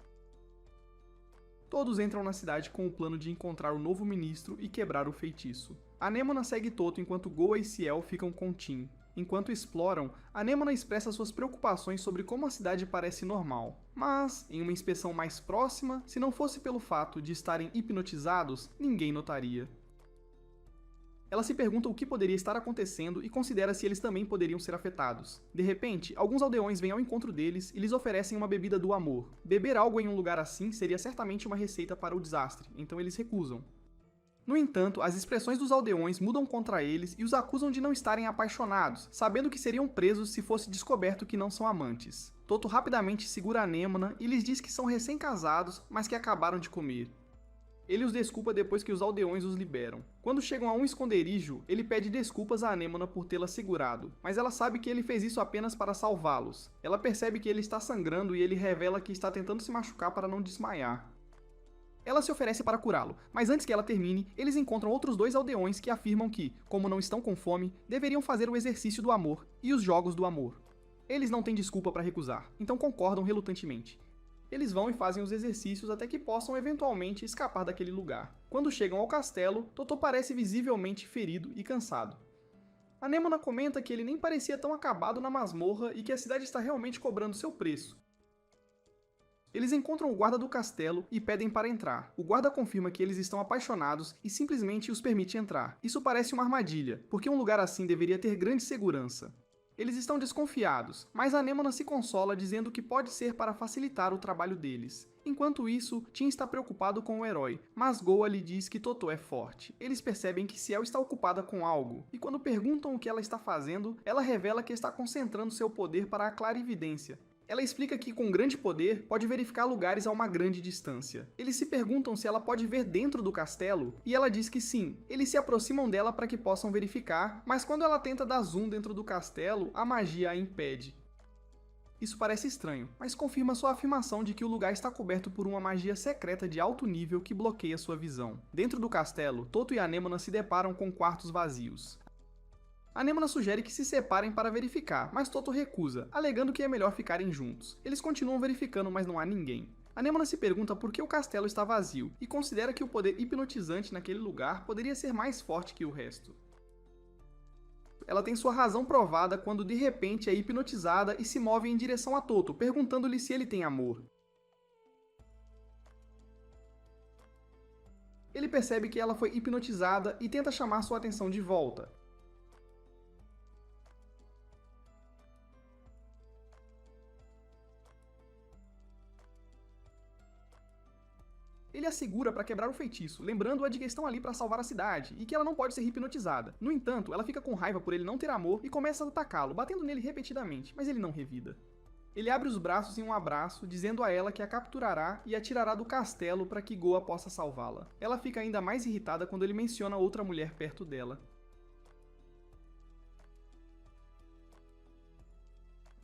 Speaker 1: Todos entram na cidade com o plano de encontrar o novo ministro e quebrar o feitiço. Anémona segue Toto enquanto Goa e Ciel ficam com Tim. Enquanto exploram, Anémona expressa suas preocupações sobre como a cidade parece normal. Mas, em uma inspeção mais próxima, se não fosse pelo fato de estarem hipnotizados, ninguém notaria. Ela se pergunta o que poderia estar acontecendo e considera se eles também poderiam ser afetados. De repente, alguns aldeões vêm ao encontro deles e lhes oferecem uma bebida do amor. Beber algo em um lugar assim seria certamente uma receita para o desastre, então eles recusam. No entanto, as expressões dos aldeões mudam contra eles e os acusam de não estarem apaixonados, sabendo que seriam presos se fosse descoberto que não são amantes. Toto rapidamente segura Anémona e lhes diz que são recém-casados, mas que acabaram de comer. Ele os desculpa depois que os aldeões os liberam. Quando chegam a um esconderijo, ele pede desculpas a Anêmona por tê-la segurado, mas ela sabe que ele fez isso apenas para salvá-los. Ela percebe que ele está sangrando e ele revela que está tentando se machucar para não desmaiar. Ela se oferece para curá-lo, mas antes que ela termine, eles encontram outros 2 aldeões que afirmam que, como não estão com fome, deveriam fazer o exercício do amor e os jogos do amor. Eles não têm desculpa para recusar, então concordam relutantemente. Eles vão e fazem os exercícios até que possam eventualmente escapar daquele lugar. Quando chegam ao castelo, Totô parece visivelmente ferido e cansado. Anêmona comenta que ele nem parecia tão acabado na masmorra e que a cidade está realmente cobrando seu preço. Eles encontram o guarda do castelo e pedem para entrar. O guarda confirma que eles estão apaixonados e simplesmente os permite entrar. Isso parece uma armadilha, porque um lugar assim deveria ter grande segurança. Eles estão desconfiados, mas Anêmona se consola dizendo que pode ser para facilitar o trabalho deles. Enquanto isso, Tim está preocupado com o herói, mas Goa lhe diz que Totô é forte. Eles percebem que Ciel está ocupada com algo, e quando perguntam o que ela está fazendo, ela revela que está concentrando seu poder para a clarividência. Ela explica que, com grande poder, pode verificar lugares a uma grande distância. Eles se perguntam se ela pode ver dentro do castelo, e ela diz que sim. Eles se aproximam dela para que possam verificar, mas quando ela tenta dar zoom dentro do castelo, a magia a impede. Isso parece estranho, mas confirma sua afirmação de que o lugar está coberto por uma magia secreta de alto nível que bloqueia sua visão. Dentro do castelo, Toto e Anêmona se deparam com quartos vazios. Anêmona sugere que se separem para verificar, mas Totô recusa, alegando que é melhor ficarem juntos. Eles continuam verificando, mas não há ninguém. Anêmona se pergunta por que o castelo está vazio, e considera que o poder hipnotizante naquele lugar poderia ser mais forte que o resto. Ela tem sua razão provada quando de repente é hipnotizada e se move em direção a Totô, perguntando-lhe se ele tem amor. Ele percebe que ela foi hipnotizada e tenta chamar sua atenção de volta. Ele a segura para quebrar o feitiço, lembrando-a de que estão ali para salvar a cidade, e que ela não pode ser hipnotizada. No entanto, ela fica com raiva por ele não ter amor e começa a atacá-lo, batendo nele repetidamente, mas ele não revida. Ele abre os braços em um abraço, dizendo a ela que a capturará e a tirará do castelo para que Goa possa salvá-la. Ela fica ainda mais irritada quando ele menciona outra mulher perto dela.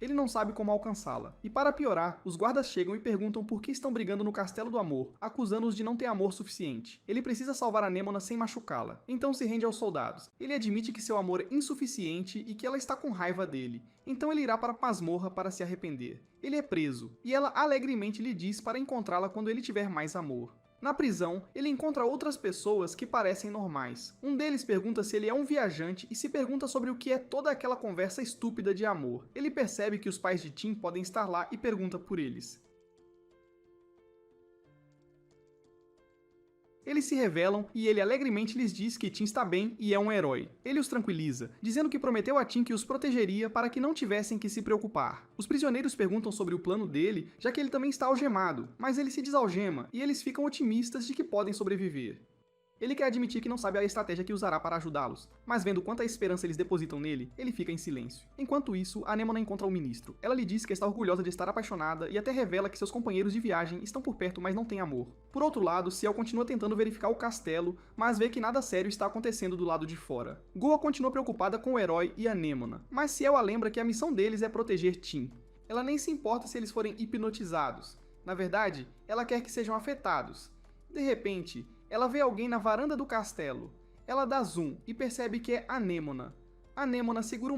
Speaker 1: Ele não sabe como alcançá-la. E para piorar, os guardas chegam e perguntam por que estão brigando no Castelo do Amor, acusando-os de não ter amor suficiente. Ele precisa salvar Anêmona sem machucá-la, então se rende aos soldados. Ele admite que seu amor é insuficiente e que ela está com raiva dele, então ele irá para a masmorra para se arrepender. Ele é preso, e ela alegremente lhe diz para encontrá-la quando ele tiver mais amor. Na prisão, ele encontra outras pessoas que parecem normais. Um deles pergunta se ele é um viajante e se pergunta sobre o que é toda aquela conversa estúpida de amor. Ele percebe que os pais de Tim podem estar lá e pergunta por eles. Eles se revelam e ele alegremente lhes diz que Tim está bem e é um herói. Ele os tranquiliza, dizendo que prometeu a Tim que os protegeria para que não tivessem que se preocupar. Os prisioneiros perguntam sobre o plano dele, já que ele também está algemado, mas ele se desalgema e eles ficam otimistas de que podem sobreviver. Ele quer admitir que não sabe a estratégia que usará para ajudá-los, mas vendo quanta esperança eles depositam nele, ele fica em silêncio. Enquanto isso, Anêmona encontra o ministro. Ela lhe diz que está orgulhosa de estar apaixonada e até revela que seus companheiros de viagem estão por perto, mas não têm amor. Por outro lado, Ciel continua tentando verificar o castelo, mas vê que nada sério está acontecendo do lado de fora. Goa continua preocupada com o herói e Anêmona, mas Ciel a lembra que a missão deles é proteger Tim. Ela nem se importa se eles forem hipnotizados. Na verdade, ela quer que sejam afetados. De repente, ela vê alguém na varanda do castelo. Ela dá zoom e percebe que é Anêmona. Anêmona segura